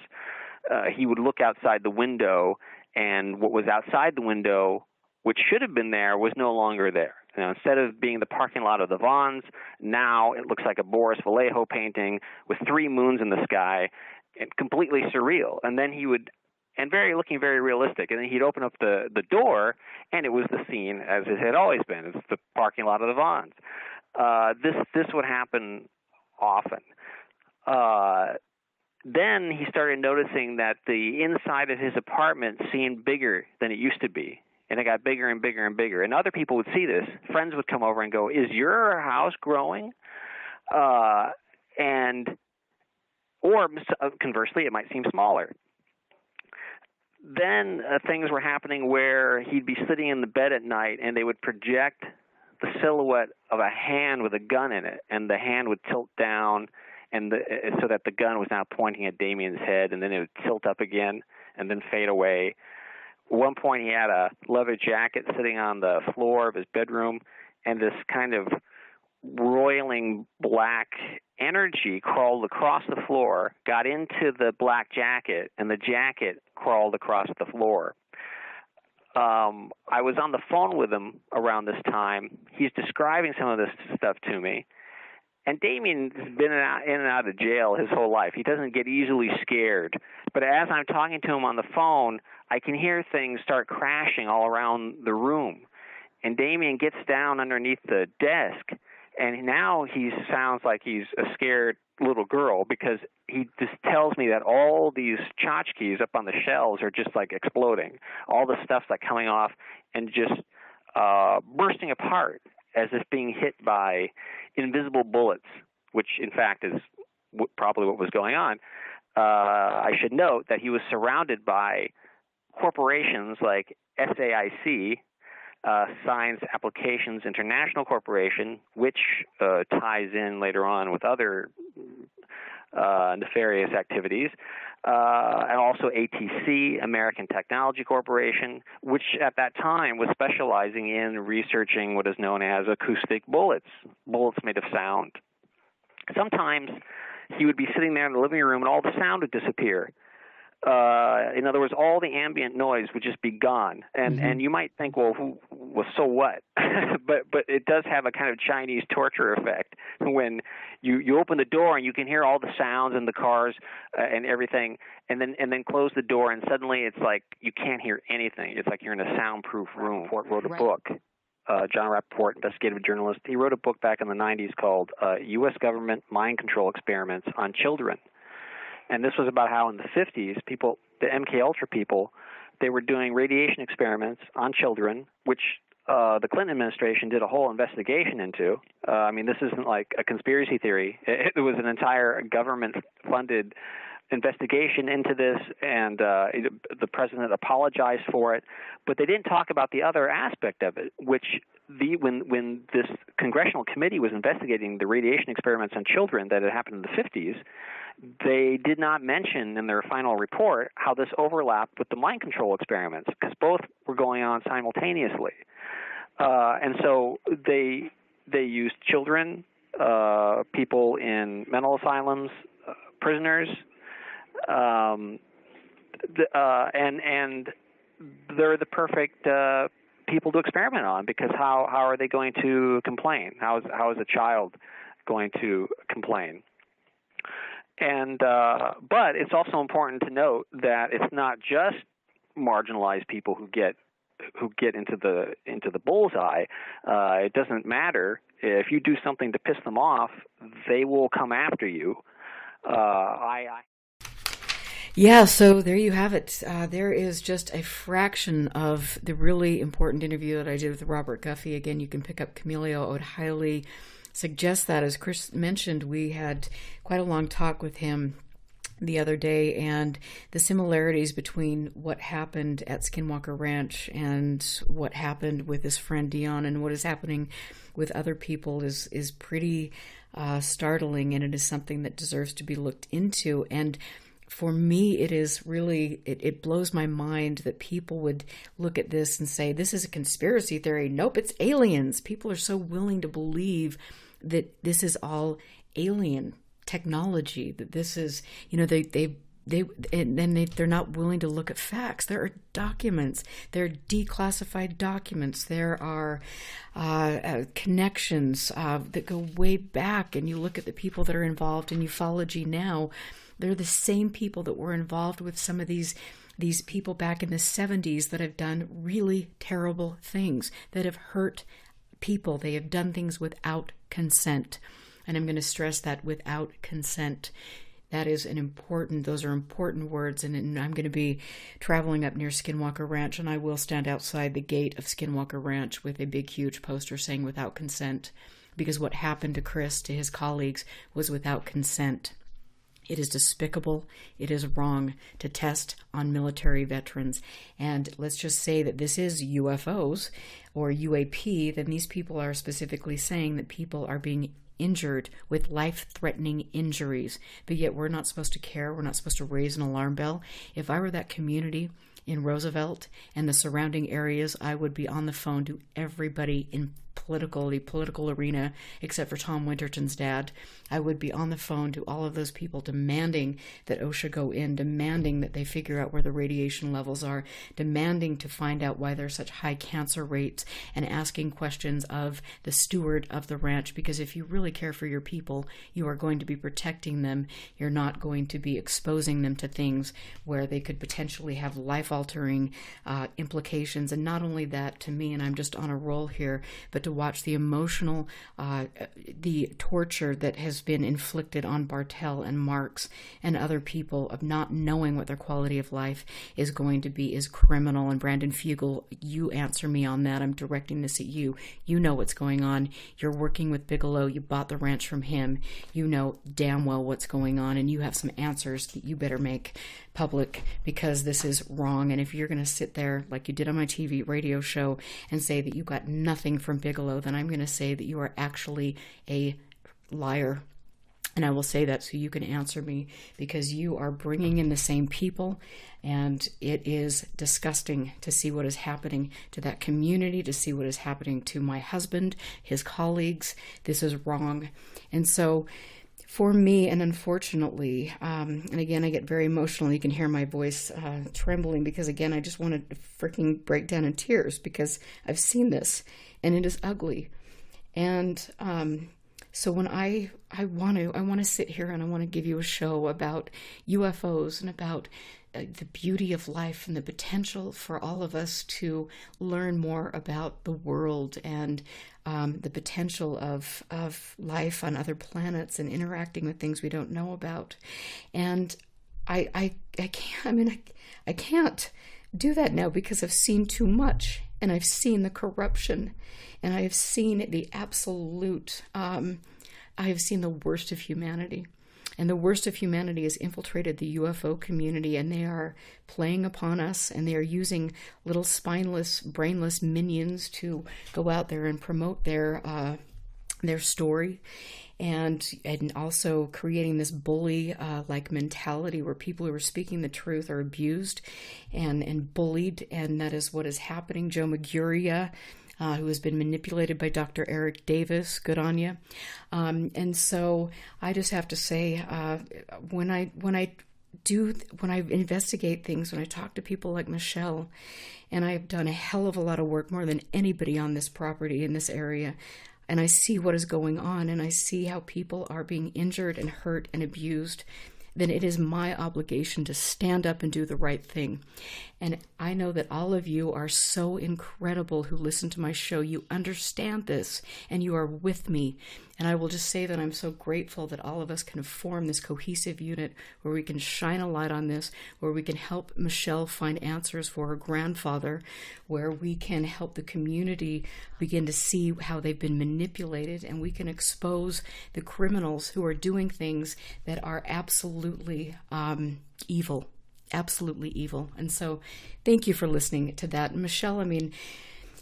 He would look outside the window, and what was outside the window, which should have been there, was no longer there. Instead of being the parking lot of the Vons, now it looks like a Boris Vallejo painting with 3 moons in the sky, and completely surreal. And then he would, looking very realistic, and then he'd open up the door, and it was the scene as it had always been. It's the parking lot of the Vons. This would happen often. Then he started noticing that the inside of his apartment seemed bigger than it used to be. And it got bigger and bigger and bigger. And other people would see this. Friends would come over and go, "Is your house growing?" Or conversely, it might seem smaller. Then things were happening where he'd be sitting in the bed at night, and they would project the silhouette of a hand with a gun in it, and the hand would tilt down, and so that the gun was now pointing at Damien's head, and then it would tilt up again and then fade away. At one point, he had a leather jacket sitting on the floor of his bedroom, and this kind of roiling black energy crawled across the floor, got into the black jacket, and the jacket crawled across the floor. I was on the phone with him around this time. He's describing some of this stuff to me. And Damien's been in and out of jail his whole life. He doesn't get easily scared. But as I'm talking to him on the phone, I can hear things start crashing all around the room. And Damien gets down underneath the desk, and now he sounds like he's a scared little girl because he just tells me that all these tchotchkes up on the shelves are just like exploding. All the stuff's like coming off and just bursting apart as if being hit by invisible bullets, which in fact is probably what was going on. I should note that he was surrounded by corporations like SAIC, Science Applications International Corporation, which ties in later on with other nefarious activities, and also ATC, American Technology Corporation, which at that time was specializing in researching what is known as acoustic bullets made of sound. Sometimes he would be sitting there in the living room and all the sound would disappear. In other words, all the ambient noise would just be gone. And you might think, well, so what? but it does have a kind of Chinese torture effect when you open the door and you can hear all the sounds and the cars and everything, and then close the door and suddenly it's like you can't hear anything. It's like you're in a soundproof room. Wrote a book. John Rappaport, investigative journalist. He wrote a book back in the 90s called U.S. Government Mind Control Experiments on Children. And this was about how in the 50s, people, the MKUltra people, they were doing radiation experiments on children, which the Clinton administration did a whole investigation into. I mean, this isn't like a conspiracy theory. It was an entire government-funded investigation into this, and the president apologized for it. But they didn't talk about the other aspect of it, which when this congressional committee was investigating the radiation experiments on children that had happened in the 50s, they did not mention in their final report how this overlapped with the mind control experiments, because both were going on simultaneously. And so they used children, people in mental asylums, prisoners, and they're the perfect people to experiment on, because how are they going to complain? How is a child going to complain? And but it's also important to note that it's not just marginalized people who get into the bullseye. It doesn't matter if you do something to piss them off; they will come after you. Yeah, so there you have it. There is just a fraction of the really important interview that I did with Robert Guffey. Again, you can pick up Camilio. I would highly suggest that. As Chris mentioned, we had quite a long talk with him the other day, and the similarities between what happened at Skinwalker Ranch and what happened with his friend Dion and what is happening with other people is pretty startling, and it is something that deserves to be looked into. And for me, it is really, it blows my mind that people would look at this and say, this is a conspiracy theory. Nope, it's aliens. People are so willing to believe that this is all alien technology, that this is, they're not willing to look at facts. There are documents. There are declassified documents. There are connections that go way back, and you look at the people that are involved in ufology now. They're the same people that were involved with some of these people back in the 70s that have done really terrible things, that have hurt people. They have done things without consent. And I'm going to stress that, without consent. That is those are important words. And I'm going to be traveling up near Skinwalker Ranch, and I will stand outside the gate of Skinwalker Ranch with a big, huge poster saying without consent, because what happened to Chris, to his colleagues, was without consent. It is despicable. It is wrong to test on military veterans. And let's just say that this is UFOs or UAP, then these people are specifically saying that people are being injured with life-threatening injuries. But yet we're not supposed to care. We're not supposed to raise an alarm bell. If I were that community in Roosevelt and the surrounding areas, I would be on the phone to everybody in the political arena, except for Tom Winterton's dad. I would be on the phone to all of those people demanding that OSHA go in, demanding that they figure out where the radiation levels are, demanding to find out why there's such high cancer rates, and asking questions of the steward of the ranch, because if you really care for your people, you are going to be protecting them. You're not going to be exposing them to things where they could potentially have life-altering implications. And not only that, to me, and I'm just on a roll here, but to watch the emotional, the torture that has been inflicted on Bartell and Marx and other people of not knowing what their quality of life is going to be is criminal. And Brandon Fugel, you answer me on that. I'm directing this at you. You know what's going on. You're working with Bigelow. You bought the ranch from him. You know damn well what's going on, and you have some answers that you better make public, because this is wrong. And if you're going to sit there like you did on my TV radio show and say that you got nothing from Bigelow, then I'm going to say that you are actually a liar. And I will say that so you can answer me, because you are bringing in the same people, and it is disgusting to see what is happening to that community, to see what is happening to my husband, his colleagues. This is wrong. And so for me, and unfortunately, and again, I get very emotional. You can hear my voice trembling, because again, I just want to freaking break down in tears, because I've seen this and it is ugly. And so when I want to sit here and I want to give you a show about UFOs and about the beauty of life and the potential for all of us to learn more about the world and the potential of life on other planets and interacting with things we don't know about. And I can't do that now, because I've seen too much, and I've seen the corruption, and I have seen the absolute, I have seen the worst of humanity. And the worst of humanity has infiltrated the UFO community, and they are playing upon us, and they are using little spineless, brainless minions to go out there and promote their story, and also creating this bully like mentality where people who are speaking the truth are abused and bullied, and that is what is happening. Joe Maguria, who has been manipulated by Dr. Eric Davis. Good on you. And so I just have to say, when I investigate things, when I talk to people like Michelle, and I've done a hell of a lot of work, more than anybody on this property in this area, and I see what is going on, and I see how people are being injured and hurt and abused, then it is my obligation to stand up and do the right thing. And I know that all of you are so incredible who listen to my show. You understand this, and you are with me. And I will just say that I'm so grateful that all of us can form this cohesive unit where we can shine a light on this, where we can help Michelle find answers for her grandfather, where we can help the community begin to see how they've been manipulated, and we can expose the criminals who are doing things that are absolutely evil. Absolutely evil. And so thank you for listening to that. Michelle, I mean,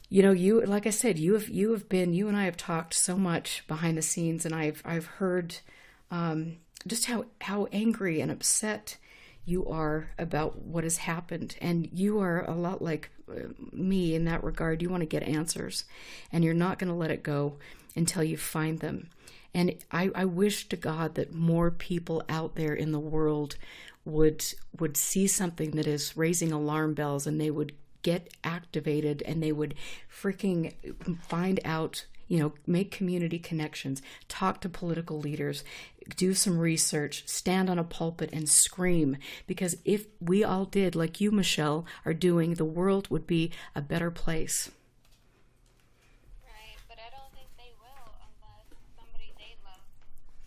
you, like I said, you and I have talked so much behind the scenes, and I've heard just how angry and upset you are about what has happened. And you are a lot like me in that regard. You want to get answers, and you're not going to let it go until you find them. And I wish to God that more people out there in the world would see something that is raising alarm bells, and they would get activated, and they would freaking find out, make community connections, talk to political leaders, do some research, stand on a pulpit and scream. Because if we all did like you, Michelle, are doing, the world would be a better place. Right, but I don't think they will unless somebody they love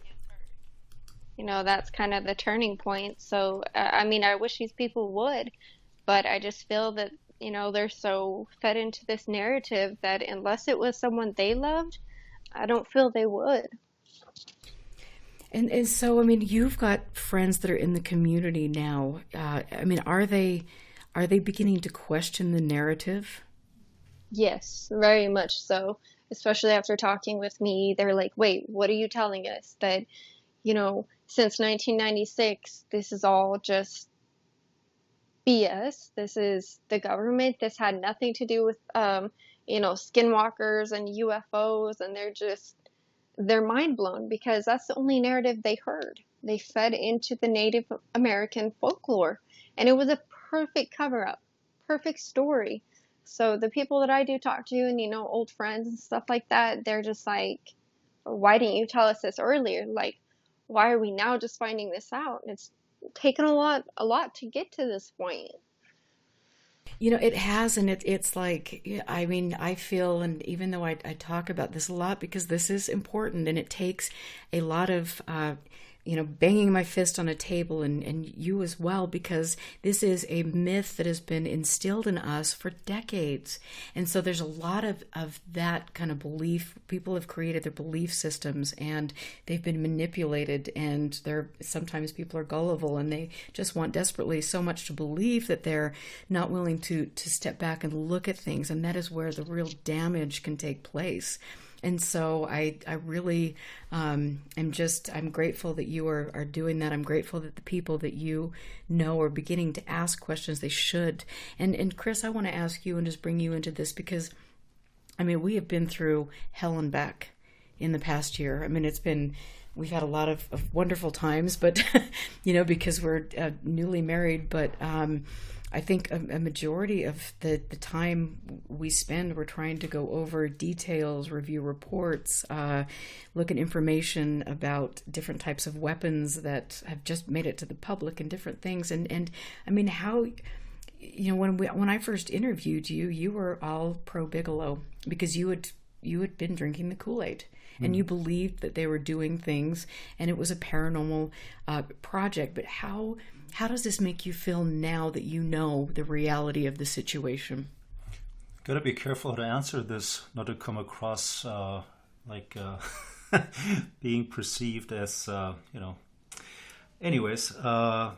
gets hurt. That's kind of the turning point. So, I wish these people would, but I just feel that they're so fed into this narrative that unless it was someone they loved, I don't feel they would. And so, you've got friends that are in the community now. Are they beginning to question the narrative? Yes, very much so. Especially after talking with me, they're like, wait, what are you telling us? That, since 1996, this is all just BS. This is the government. This had nothing to do with, skinwalkers and UFOs, and they're mind blown because that's the only narrative they heard. They fed into the Native American folklore, and it was a perfect cover up, perfect story. So the people that I do talk to, and old friends and stuff like that, they're just like, why didn't you tell us this earlier? Like, why are we now just finding this out? It's taken a lot to get to this point. It has, and it's like, I feel, and even though I talk about this a lot because this is important, and it takes a lot of banging my fist on a table, and you as well, because this is a myth that has been instilled in us for decades. And so there's a lot of that kind of belief. People have created their belief systems, and they've been manipulated, and sometimes people are gullible, and they just want desperately so much to believe that they're not willing to step back and look at things. And that is where the real damage can take place. And so I really I'm grateful that you are doing that. I'm grateful that the people that you know are beginning to ask questions they should. And Chris, I want to ask you and just bring you into this because, we have been through hell and back in the past year. We've had a lot of wonderful times, but, because we're newly married, but I think a majority of the time we spend, we're trying to go over details, review reports, look at information about different types of weapons that have just made it to the public and different things. And how, when I first interviewed you, you were all pro Bigelow because you had been drinking the Kool-Aid. And you believed that they were doing things, and it was a paranormal project. But how does this make you feel now that you know the reality of the situation? Got to be careful how to answer this, not to come across being perceived as, Anyways, I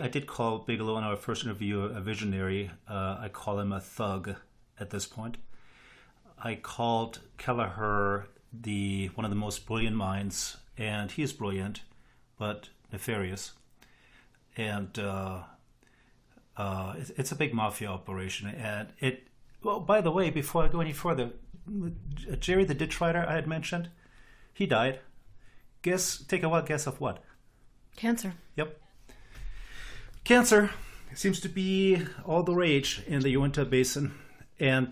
did call Bigelow in our first interview a visionary. I call him a thug at this point. I called Kelleher one of the most brilliant minds, and he is brilliant, but nefarious. And it's a big mafia operation. And by the way, before I go any further, Jerry the Ditchwriter I had mentioned, he died. Take a wild guess of what? Cancer. Yep. Cancer seems to be all the rage in the Uinta Basin. And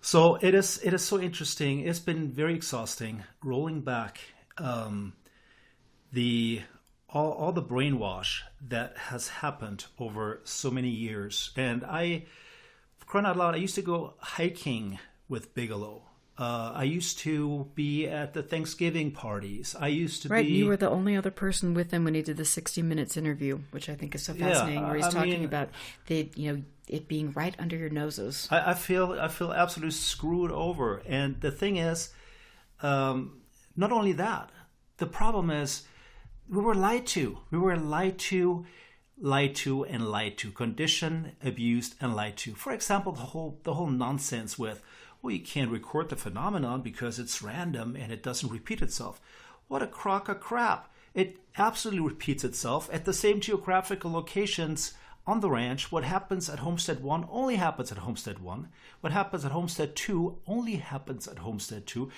so it is so interesting. It's been very exhausting rolling back all the brainwash that has happened over so many years. And for crying out loud, I used to go hiking with Bigelow. I used to be at the Thanksgiving parties. I used to be... Right, you were the only other person with him when he did the 60 Minutes interview, which I think is so fascinating, where he's talking about it being right under your noses. I feel absolutely screwed over. And the thing is, not only that, the problem is we were lied to. We were lied to, conditioned, abused, and lied to. For example, the whole nonsense with, well, you can't record the phenomenon because it's random and it doesn't repeat itself. What a crock of crap. It absolutely repeats itself at the same geographical locations on the ranch. What happens at Homestead 1 only happens at Homestead 1. What happens at Homestead 2 only happens at Homestead 2.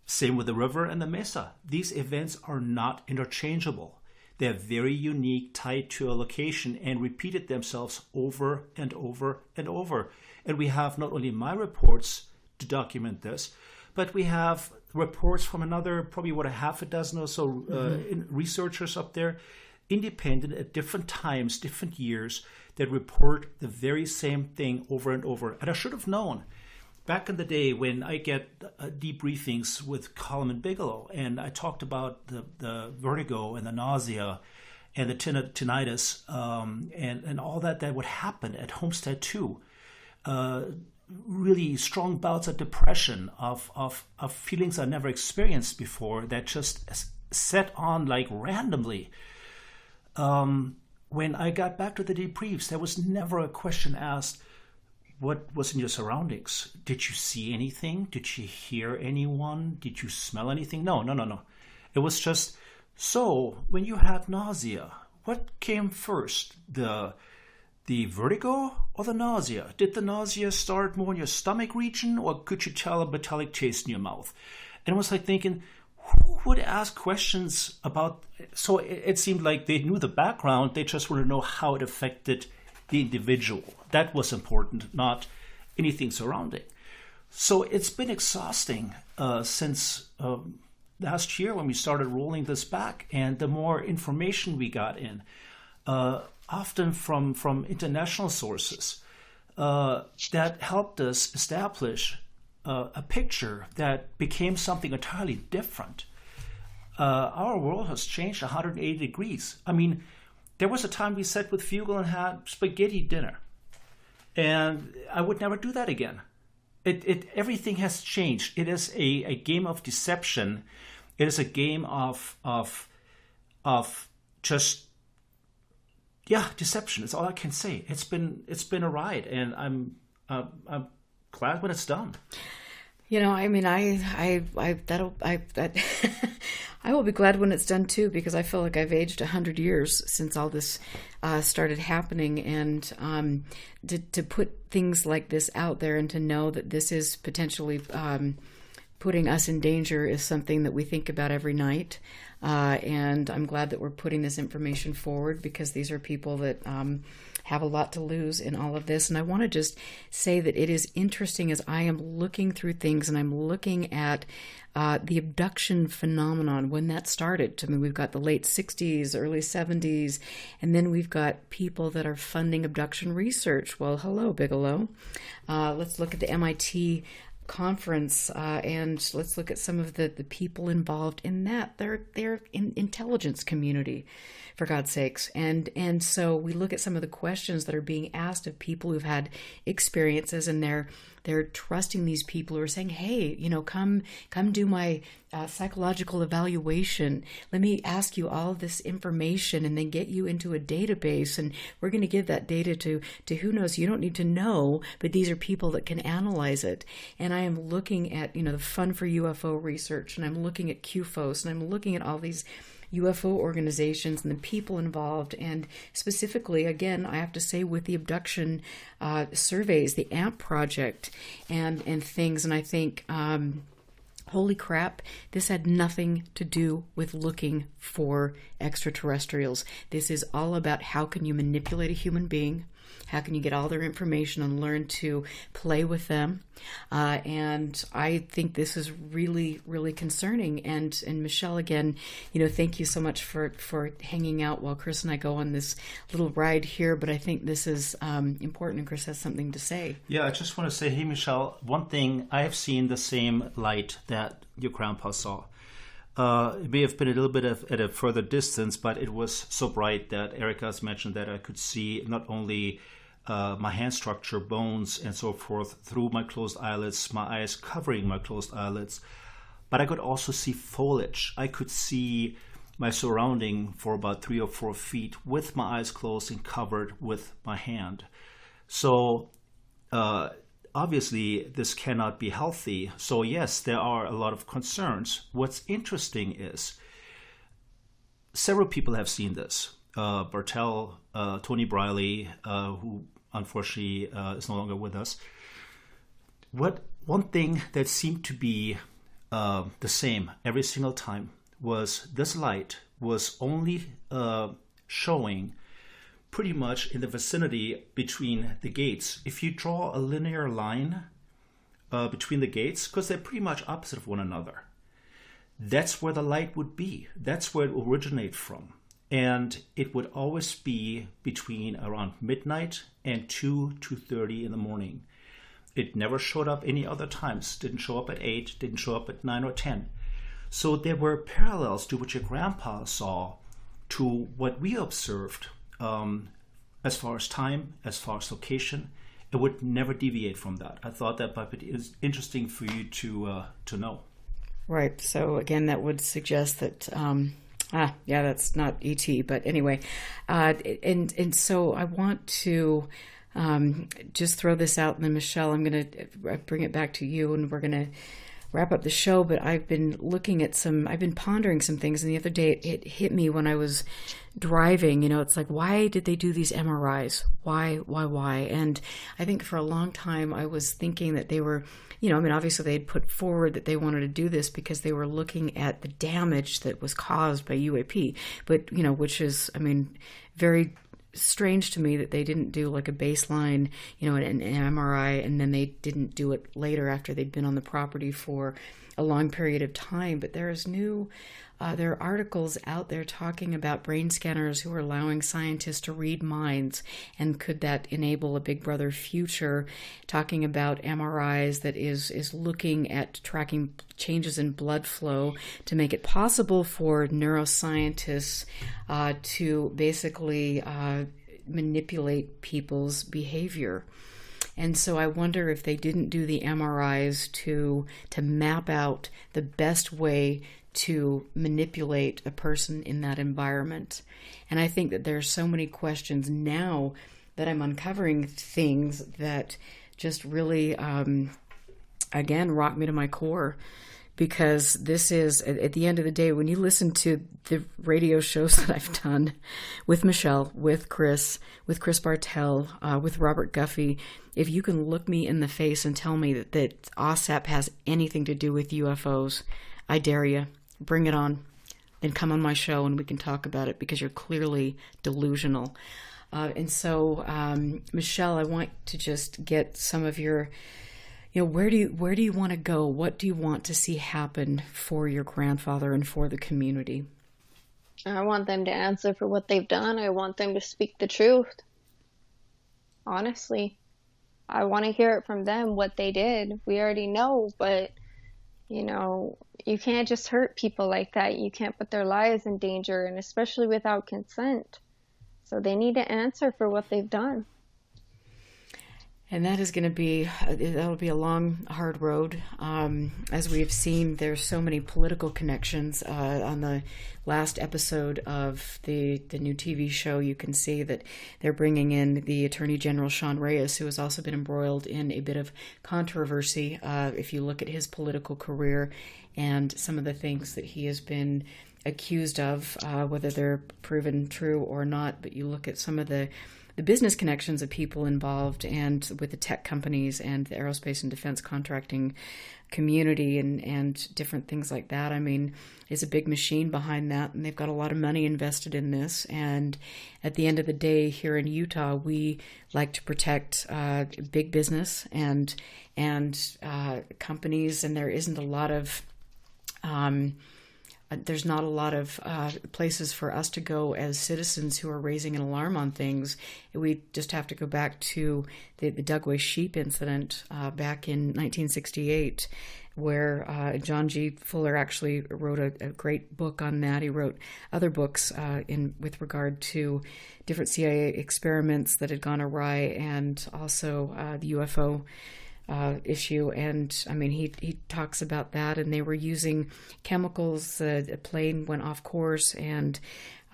Same with the river and the mesa. These events are not interchangeable. They're very unique, tied to a location, and repeated themselves over and over and over. And we have not only my reports to document this, but we have reports from another, probably a half a dozen or so researchers up there, independent at different times, different years, that report the very same thing over and over. And I should have known. Back in the day when I get debriefings with Coleman Bigelow, and I talked about the vertigo and the nausea and the tinnitus and all that would happen at Homestead 2, really strong bouts of depression, of feelings I never experienced before that just set on like randomly. When I got back to the debriefs, there was never a question asked, what was in your surroundings? Did you see anything? Did you hear anyone? Did you smell anything? No. It was just, so when you had nausea, what came first? The vertigo or the nausea? Did the nausea start more in your stomach region, or could you tell a metallic taste in your mouth? And it was like thinking, who would ask questions about... So it seemed like they knew the background, they just wanted to know how it affected the individual. That was important, not anything surrounding. So it's been exhausting since last year when we started rolling this back, and the more information we got in, often from international sources, that helped us establish a picture that became something entirely different. Our world has changed 180 degrees. I mean, there was a time we sat with Fugel and had spaghetti dinner, and I would never do that again. Everything has changed. It is a game of deception. It is a game of just deception. It's all I can say. It's been a ride, and I'm glad when it's done. You know, I mean, I will be glad when it's done too, because I feel like I've aged 100 years since all this started happening, and to put things like this out there and to know that this is potentially putting us in danger is something that we think about every night. And I'm glad that we're putting this information forward, because these are people that have a lot to lose in all of this. And I want to just say that it is interesting as I am looking through things and I'm looking at the abduction phenomenon, when that started. I mean, we've got the late 60s, early 70s, and then we've got people that are funding abduction research. Well, hello, Bigelow. Let's look at the MIT conference, and let's look at some of the people involved in that. They're in intelligence community, for God's sakes. And so we look at some of the questions that are being asked of people who've had experiences, and they're trusting these people who are saying, hey, you know, come do my psychological evaluation. Let me ask you all of this information and then get you into a database, and we're going to give that data to who knows. You don't need to know, but these are people that can analyze it. And I am looking at, you know, the Fund for UFO Research, and I'm looking at QFOS, and I'm looking at all these UFO organizations and the people involved, and specifically, again, I have to say, with the abduction surveys, the AMP project, and things, and I think, holy crap, this had nothing to do with looking for extraterrestrials. This is all about how can you manipulate a human being, How can you get all their information and learn to play with them? And I think this is really, really concerning. And Michelle, again, thank you so much for hanging out while Chris and I go on this little ride here. But I think this is important, and Chris has something to say. Yeah, I just want to say, hey, Michelle, one thing, I have seen the same light that your grandpa saw. It may have been a little bit at a further distance, but it was so bright that Erica has mentioned that I could see not only my hand structure, bones, and so forth through my closed eyelids, my eyes covering my closed eyelids, but I could also see foliage. I could see my surrounding for about 3 or 4 feet with my eyes closed and covered with my hand. So obviously this cannot be healthy. So yes, there are a lot of concerns. What's interesting is several people have seen this. Bartel, Tony Briley, who unfortunately is no longer with us. One thing that seemed to be the same every single time was this light was only showing pretty much in the vicinity between the gates. If you draw a linear line between the gates, because they're pretty much opposite of one another, that's where the light would be. That's where it would originate from. And it would always be between around midnight and 2:30 in the morning. It never showed up any other times. Didn't show up at 8, didn't show up at 9 or 10. So there were parallels to what your grandpa saw to what we observed as far as time, as far as location. It would never deviate from that. I thought that might be interesting for you to know. Right. So again, that would suggest that that's not ET, but anyway, and so I want to just throw this out, and then Michelle, I'm going to bring it back to you, and we're going to wrap up the show. But I've been pondering some things, and the other day it hit me when I was driving. It's like, why did they do these MRIs? Why? And I think for a long time I was thinking that they were, obviously they had put forward that they wanted to do this because they were looking at the damage that was caused by UAP, but which is, very strange to me that they didn't do like a baseline, an MRI, and then they didn't do it later after they'd been on the property for a long period of time. But there are articles out there talking about brain scanners who are allowing scientists to read minds, and could that enable a Big Brother future, talking about MRIs that is looking at tracking changes in blood flow to make it possible for neuroscientists to basically manipulate people's behavior. And so I wonder if they didn't do the MRIs to map out the best way to manipulate a person in that environment. And I think that there's so many questions now that I'm uncovering things that just really, again, rock me to my core. Because this is, at the end of the day, when you listen to the radio shows that I've done with Michelle, with Chris Bartel, with Robert Guffey, if you can look me in the face and tell me that OSAP has anything to do with UFOs, I dare you. Bring it on. Then come on my show and we can talk about it, because you're clearly delusional. And so, Michelle, I want to just get some of your... where do you want to go? What do you want to see happen for your grandfather and for the community? I want them to answer for what they've done. I want them to speak the truth. Honestly, I want to hear it from them, what they did. We already know, but, you can't just hurt people like that. You can't put their lives in danger, and especially without consent. So they need to answer for what they've done. And that is going to be, that'll be a long, hard road. As we have seen, there's so many political connections. On the last episode of the new TV show, you can see that they're bringing in the Attorney General Sean Reyes, who has also been embroiled in a bit of controversy. If you look at his political career and some of the things that he has been accused of, whether they're proven true or not, but you look at some of the the business connections of people involved, and with the tech companies and the aerospace and defense contracting community and different things like that. I mean, it's a big machine behind that, and they've got a lot of money invested in this. And at the end of the day, here in Utah, we like to protect big business and companies, and there isn't a lot of there's not a lot of places for us to go as citizens who are raising an alarm on things. We just have to go back to the Dugway sheep incident back in 1968, where John G. Fuller actually wrote a great book on that. He wrote other books with regard to different CIA experiments that had gone awry, and also the UFO issue. And I mean, he talks about that, and they were using chemicals. A plane went off course, and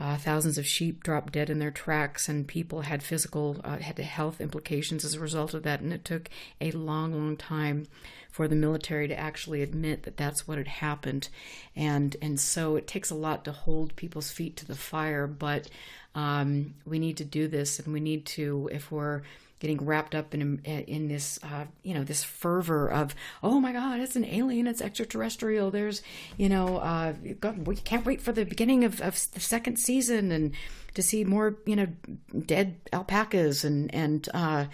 thousands of sheep dropped dead in their tracks, and people had had health implications as a result of that. And it took a long, long time for the military to actually admit that that's what had happened. And so it takes a lot to hold people's feet to the fire, but we need to do this, and we need to, if we're getting wrapped up in this, this fervor of, oh my God, it's an alien, it's extraterrestrial. There's, God, we can't wait for the beginning of the second season and to see more, dead alpacas and more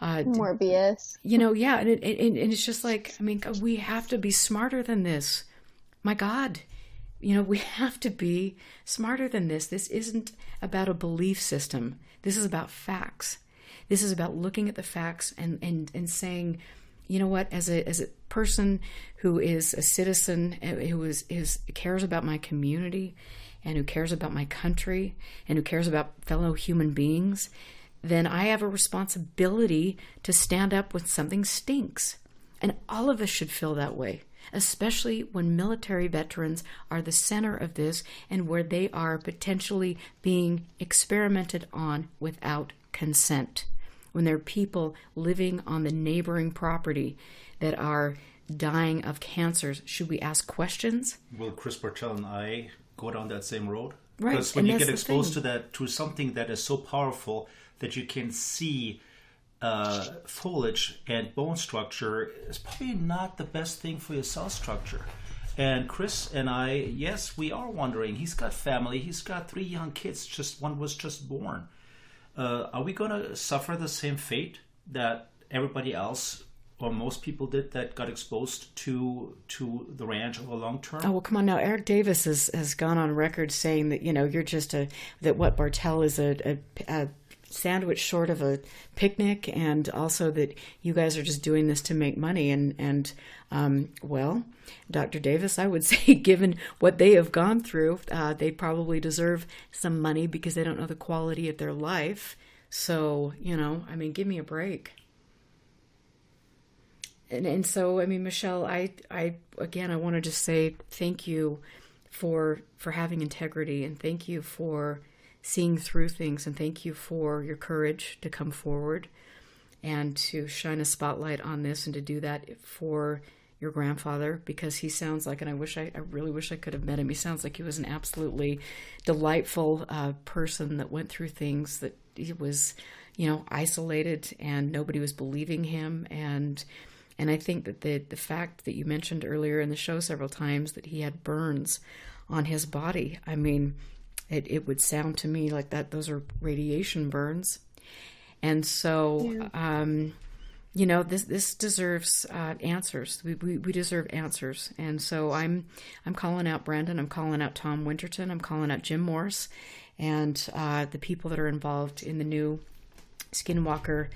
BS. Yeah, and it's just like, I mean, we have to be smarter than this. My God. We have to be smarter than this. This isn't about a belief system. This is about facts. This is about looking at the facts and saying, you know what, as a person who is a citizen, who cares about my community and who cares about my country and who cares about fellow human beings, then I have a responsibility to stand up when something stinks. And all of us should feel that way, especially when military veterans are the center of this and where they are potentially being experimented on without consent. When there are people living on the neighboring property that are dying of cancers, should we ask questions? Will Chris Bartell and I go down that same road? Right. Because when you get exposed to something that is so powerful that you can see foliage and bone structure, it's probably not the best thing for your cell structure. And Chris and I, yes, we are wondering. He's got family. He's got 3 young kids. One was just born. Are we going to suffer the same fate that everybody else or most people did that got exposed to the ranch over long term? Oh, well, come on now. Eric Davis has gone on record saying that, you're just that what Bartell is a sandwich short of a picnic, and also that you guys are just doing this to make money. And well, Dr. Davis, I would say, given what they have gone through, they probably deserve some money because they don't know the quality of their life. So, I mean, give me a break. And so, I mean, Michelle, I want to just say thank you for having integrity, and thank you for seeing through things, and thank you for your courage to come forward and to shine a spotlight on this, and to do that for your grandfather, because he sounds like, and I really wish I could have met him. He sounds like he was an absolutely delightful person that went through things, that he was, isolated and nobody was believing him. And I think that the fact that you mentioned earlier in the show several times that he had burns on his body, I mean, it would sound to me like those are radiation burns. And so, yeah. This deserves answers. We deserve answers. And so I'm calling out Brandon. I'm calling out Tom Winterton. I'm calling out Jim Morse and the people that are involved in the new Skinwalker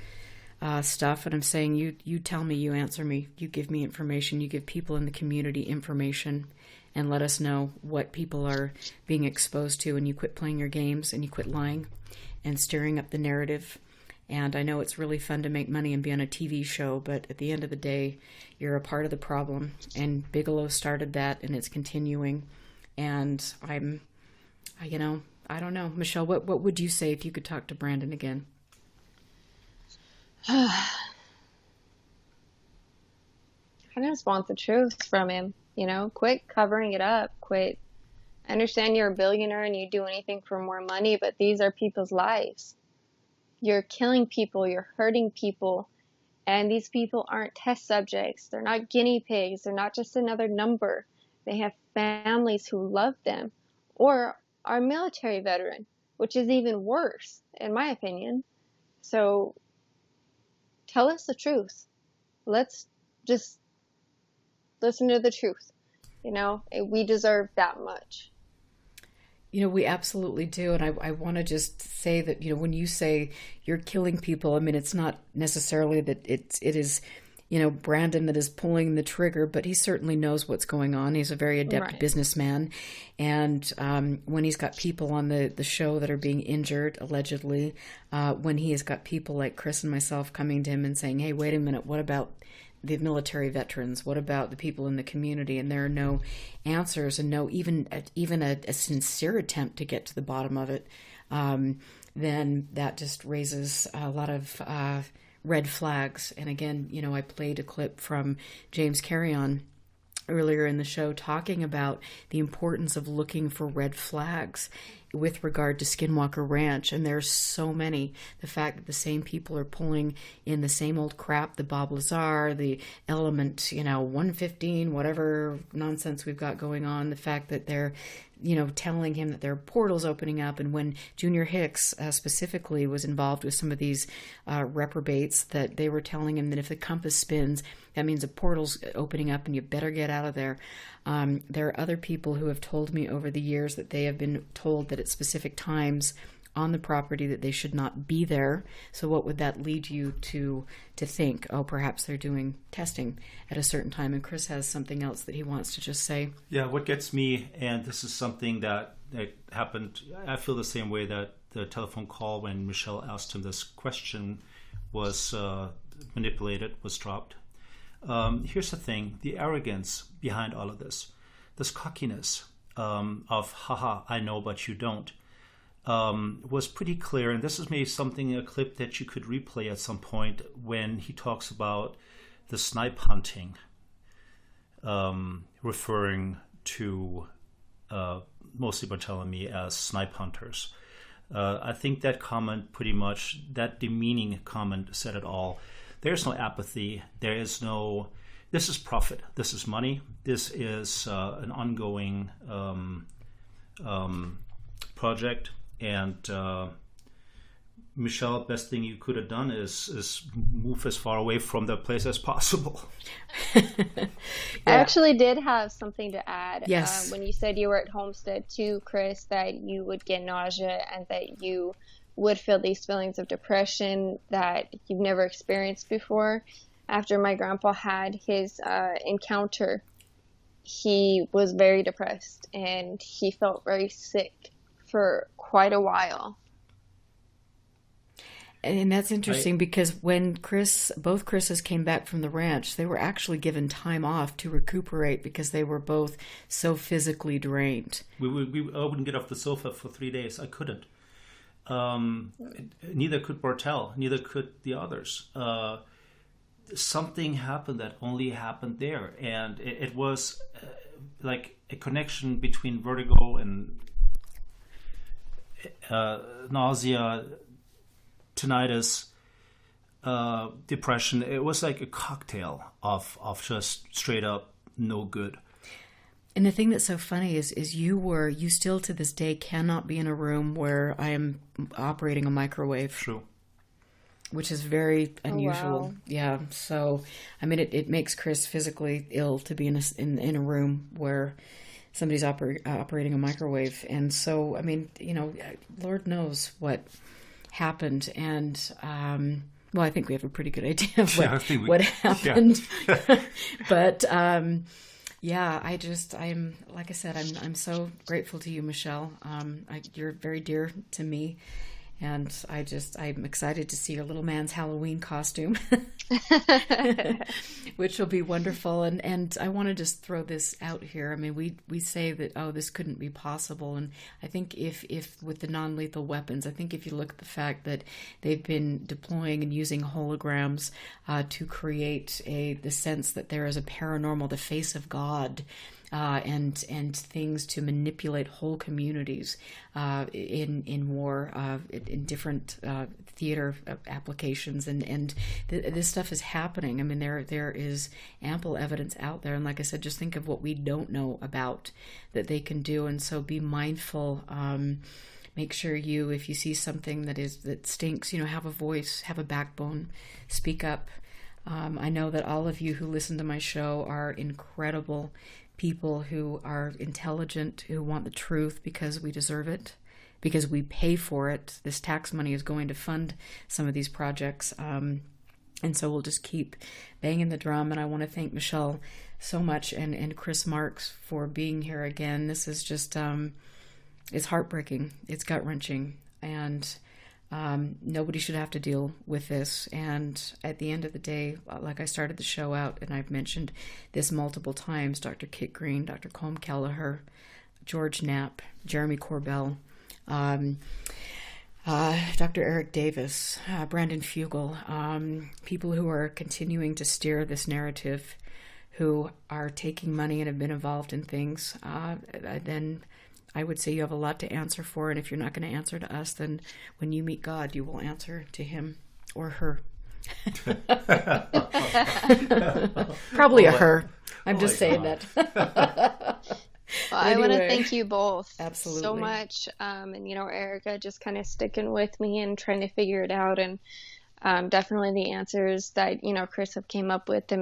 stuff. And I'm saying, you tell me, you answer me, you give me information, you give people in the community information, and let us know what people are being exposed to, and you quit playing your games, and you quit lying and stirring up the narrative. And I know it's really fun to make money and be on a TV show, but at the end of the day, you're a part of the problem. And Bigelow started that, and it's continuing. And I don't know. Michelle, what would you say if you could talk to Brandon again? I just want the truth from him. Quit covering it up. Quit. I understand you're a billionaire and you do anything for more money, but these are people's lives. You're killing people, you're hurting people, and these people aren't test subjects. They're not guinea pigs. They're not just another number. They have families who love them, or are military veteran, which is even worse, in my opinion. So tell us the truth. Let's just listen to the truth. You know, we deserve that much. You know, we absolutely do. And I want to just say that, you know, when you say you're killing people, I mean, it's not necessarily that it is, you know, Brandon that is pulling the trigger, but he certainly knows what's going on. He's a very adept businessman. And when he's got people on the show that are being injured, allegedly, when he has got people like Chris and myself coming to him and saying, hey, wait a minute, what about the military veterans? What about the people in the community? And there are no answers and no even a sincere attempt to get to the bottom of it. Then that just raises a lot of red flags. And again, you know, I played a clip from James Carrion earlier in the show talking about the importance of looking for red flags with regard to Skinwalker Ranch. And there's so many. The fact that the same people are pulling in the same old crap, the Bob Lazar, the Element, you know, 115, whatever nonsense we've got going on. The fact that they're, you know, telling him that there are portals opening up. And when Junior Hicks specifically was involved with some of these reprobates, that they were telling him that if the compass spins, that means a portal's opening up and you better get out of there. There are other people who have told me over the years that they have been told that at specific times on the property that they should not be there. So what would that lead you to think? Oh, perhaps they're doing testing at a certain time. And Chris has something else that he wants to just say. Yeah, what gets me, and this is something that happened, I feel the same way, that the telephone call when Michelle asked him this question was manipulated, was dropped. Here's the thing, the arrogance behind all of this cockiness of, haha, I know, but you don't, was pretty clear. And this is maybe a clip that you could replay at some point when he talks about the snipe hunting, referring to mostly Bartholomew as snipe hunters. I think that comment pretty much, that demeaning comment said it all. There's no apathy. This is profit. This is money. This is an ongoing project. And Michelle, best thing you could have done is move as far away from the place as possible. I actually did have something to add. Yes. When you said you were at Homestead too, Chris, that you would get nausea and that you would feel these feelings of depression that you've never experienced before. After my grandpa had his encounter, he was very depressed and he felt very sick for quite a while. And that's interesting because when both Chris's came back from the ranch, they were actually given time off to recuperate because they were both so physically drained. I wouldn't get off the sofa for 3 days. I couldn't. Neither could Bartel, neither could the others. Something happened that only happened there, and it was like a connection between vertigo and nausea, tinnitus, depression. It was like a cocktail of just straight up no good. And the thing that's so funny is you still to this day cannot be in a room where I am operating a microwave. True. Which is very unusual. Oh, wow. Yeah. So, I mean, it makes Chris physically ill to be in a room where somebody's operating a microwave. And so, I mean, you know, Lord knows what happened. And, well, I think we have a pretty good idea of what happened. Yeah. But, yeah, I'm like I said, I'm so grateful to you, Michelle. You're very dear to me, and I'm excited to see your little man's Halloween costume, which will be wonderful. And I want to just throw this out here. I mean, we say that, oh, this couldn't be possible, and I think if with the non-lethal weapons, I think if you look at the fact that they've been deploying and using holograms to create the sense that there is a paranormal, the face of God and things to manipulate whole communities in war, in different theater applications, and this stuff is happening. I mean, there is ample evidence out there, and like I said, just think of what we don't know about that they can do, and so be mindful. Make sure if you see something that stinks, have a voice, have a backbone, speak up. I know that all of you who listen to my show are incredible people who are intelligent, who want the truth because we deserve it, because we pay for it. This tax money is going to fund some of these projects. And so we'll just keep banging the drum. And I want to thank Michelle so much and Chris Marx for being here again. This is just, it's heartbreaking. It's gut-wrenching. And nobody should have to deal with this. And at the end of the day, like I started the show out, and I've mentioned this multiple times, Dr. Kit Green, Dr. Colm Kelleher, George Knapp, Jeremy Corbell, Dr. Eric Davis, Brandon Fugel, people who are continuing to steer this narrative, who are taking money and have been involved in things, then I would say you have a lot to answer for. And if you're not going to answer to us, then when you meet God, you will answer to him or her. Probably a her. I'm just saying that. Well, I want to thank you both absolutely so much. And, Erica just kind of sticking with me and trying to figure it out. And definitely the answers that, Chris have came up with that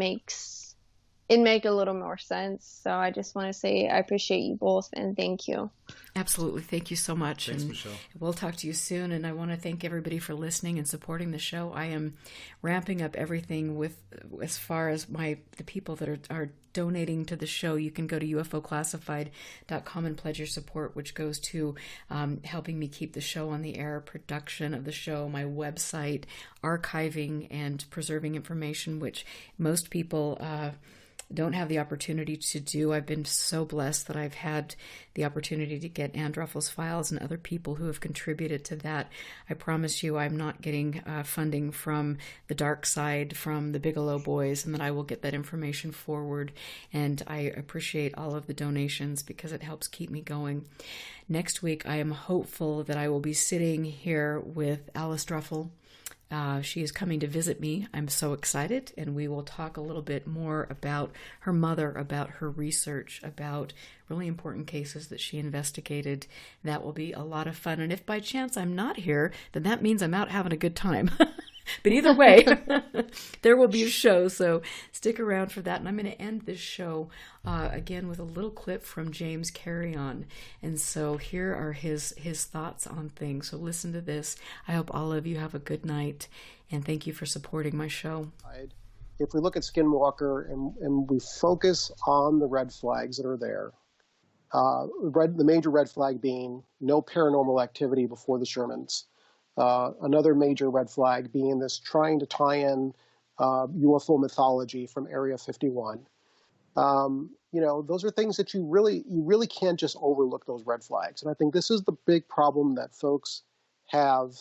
make a little more sense. So I just want to say I appreciate you both and thank you. Absolutely. Thank you so much. Thanks, and Michelle. We'll talk to you soon. And I want to thank everybody for listening and supporting the show. I am ramping up everything with as far as the people that are donating to the show. You can go to UFOclassified.com and pledge your support, which goes to helping me keep the show on the air, production of the show, my website, archiving and preserving information, which most people don't have the opportunity to do. I've been so blessed that I've had the opportunity to get Androffel's files and other people who have contributed to that. I promise you I'm not getting funding from the dark side, from the Bigelow boys, and that I will get that information forward. And I appreciate all of the donations because it helps keep me going. Next week, I am hopeful that I will be sitting here with Alice Druffel. She is coming to visit me. I'm so excited, and we will talk a little bit more about her mother, about her research, about really important cases that she investigated. That will be a lot of fun. And if by chance I'm not here, then that means I'm out having a good time. But either way, there will be a show, so stick around for that. And I'm going to end this show again with a little clip from James Carrion. And so here are his thoughts on things. So listen to this. I hope all of you have a good night, and thank you for supporting my show. If we look at Skinwalker and we focus on the red flags that are there, the major red flag being no paranormal activity before the Shermans. Another major red flag being this trying to tie in UFO mythology from Area 51. Those are things that you really can't just overlook those red flags. And I think this is the big problem that folks have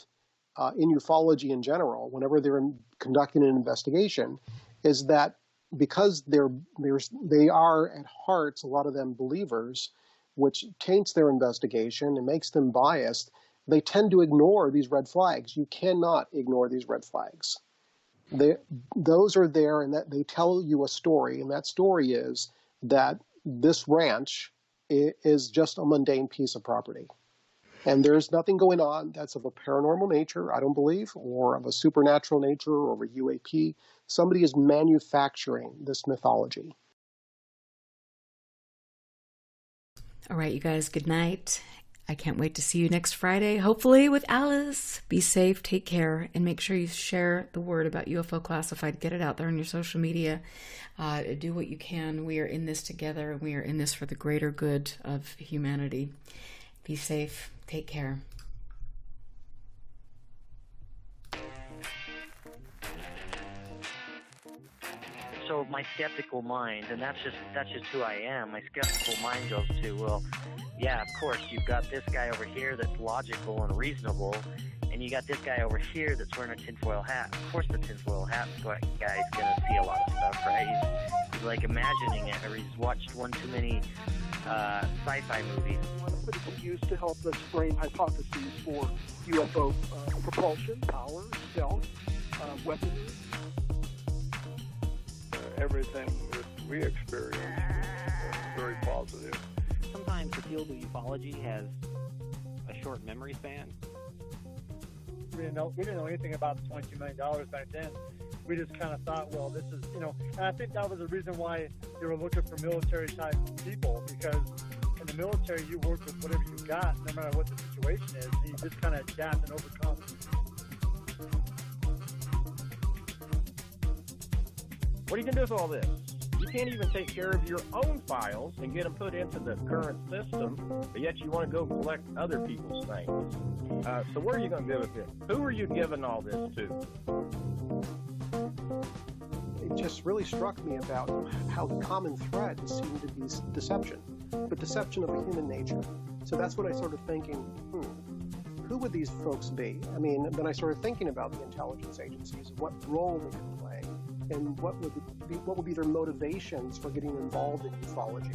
in ufology in general, whenever they're conducting an investigation, is that because they are at heart, a lot of them believers, which taints their investigation and makes them biased, they tend to ignore these red flags. You cannot ignore these red flags. Those are there, and that they tell you a story, and that story is that this ranch is just a mundane piece of property. And there's nothing going on that's of a paranormal nature, I don't believe, or of a supernatural nature, or of a UAP. Somebody is manufacturing this mythology. All right, you guys, good night. I can't wait to see you next Friday, hopefully with Alice. Be safe, take care, and make sure you share the word about UFO Classified. Get it out there on your social media. Do what you can. We are in this together, and we are in this for the greater good of humanity. Be safe, take care. So my skeptical mind, and that's just who I am. My skeptical mind goes to, well, yeah, of course, you've got this guy over here that's logical and reasonable, and you got this guy over here that's wearing a tinfoil hat. Of course the tinfoil hat guy's going to see a lot of stuff, right? He's like imagining it, or he's watched one too many sci-fi movies. But it can be used to help us frame hypotheses for UFO propulsion, power, stealth, weaponry. Everything that we experience is very positive. Sometimes the field of ufology has a short memory span. We didn't know anything about the $22 million back then. We just kind of thought, well, this is, and I think that was the reason why they were looking for military-type people, because in the military, you work with whatever you got, no matter what the situation is, and you just kind of adapt and overcome. What are you going to do with all this? You can't even take care of your own files and get them put into the current system, but yet you want to go collect other people's things. So where are you going to go with this? Who are you giving all this to? It just really struck me about how the common thread seemed to be deception, but deception of a human nature. So that's what I started thinking, who would these folks be? I mean, then I started thinking about the intelligence agencies, what role they could play, and what would be their motivations for getting involved in ufology.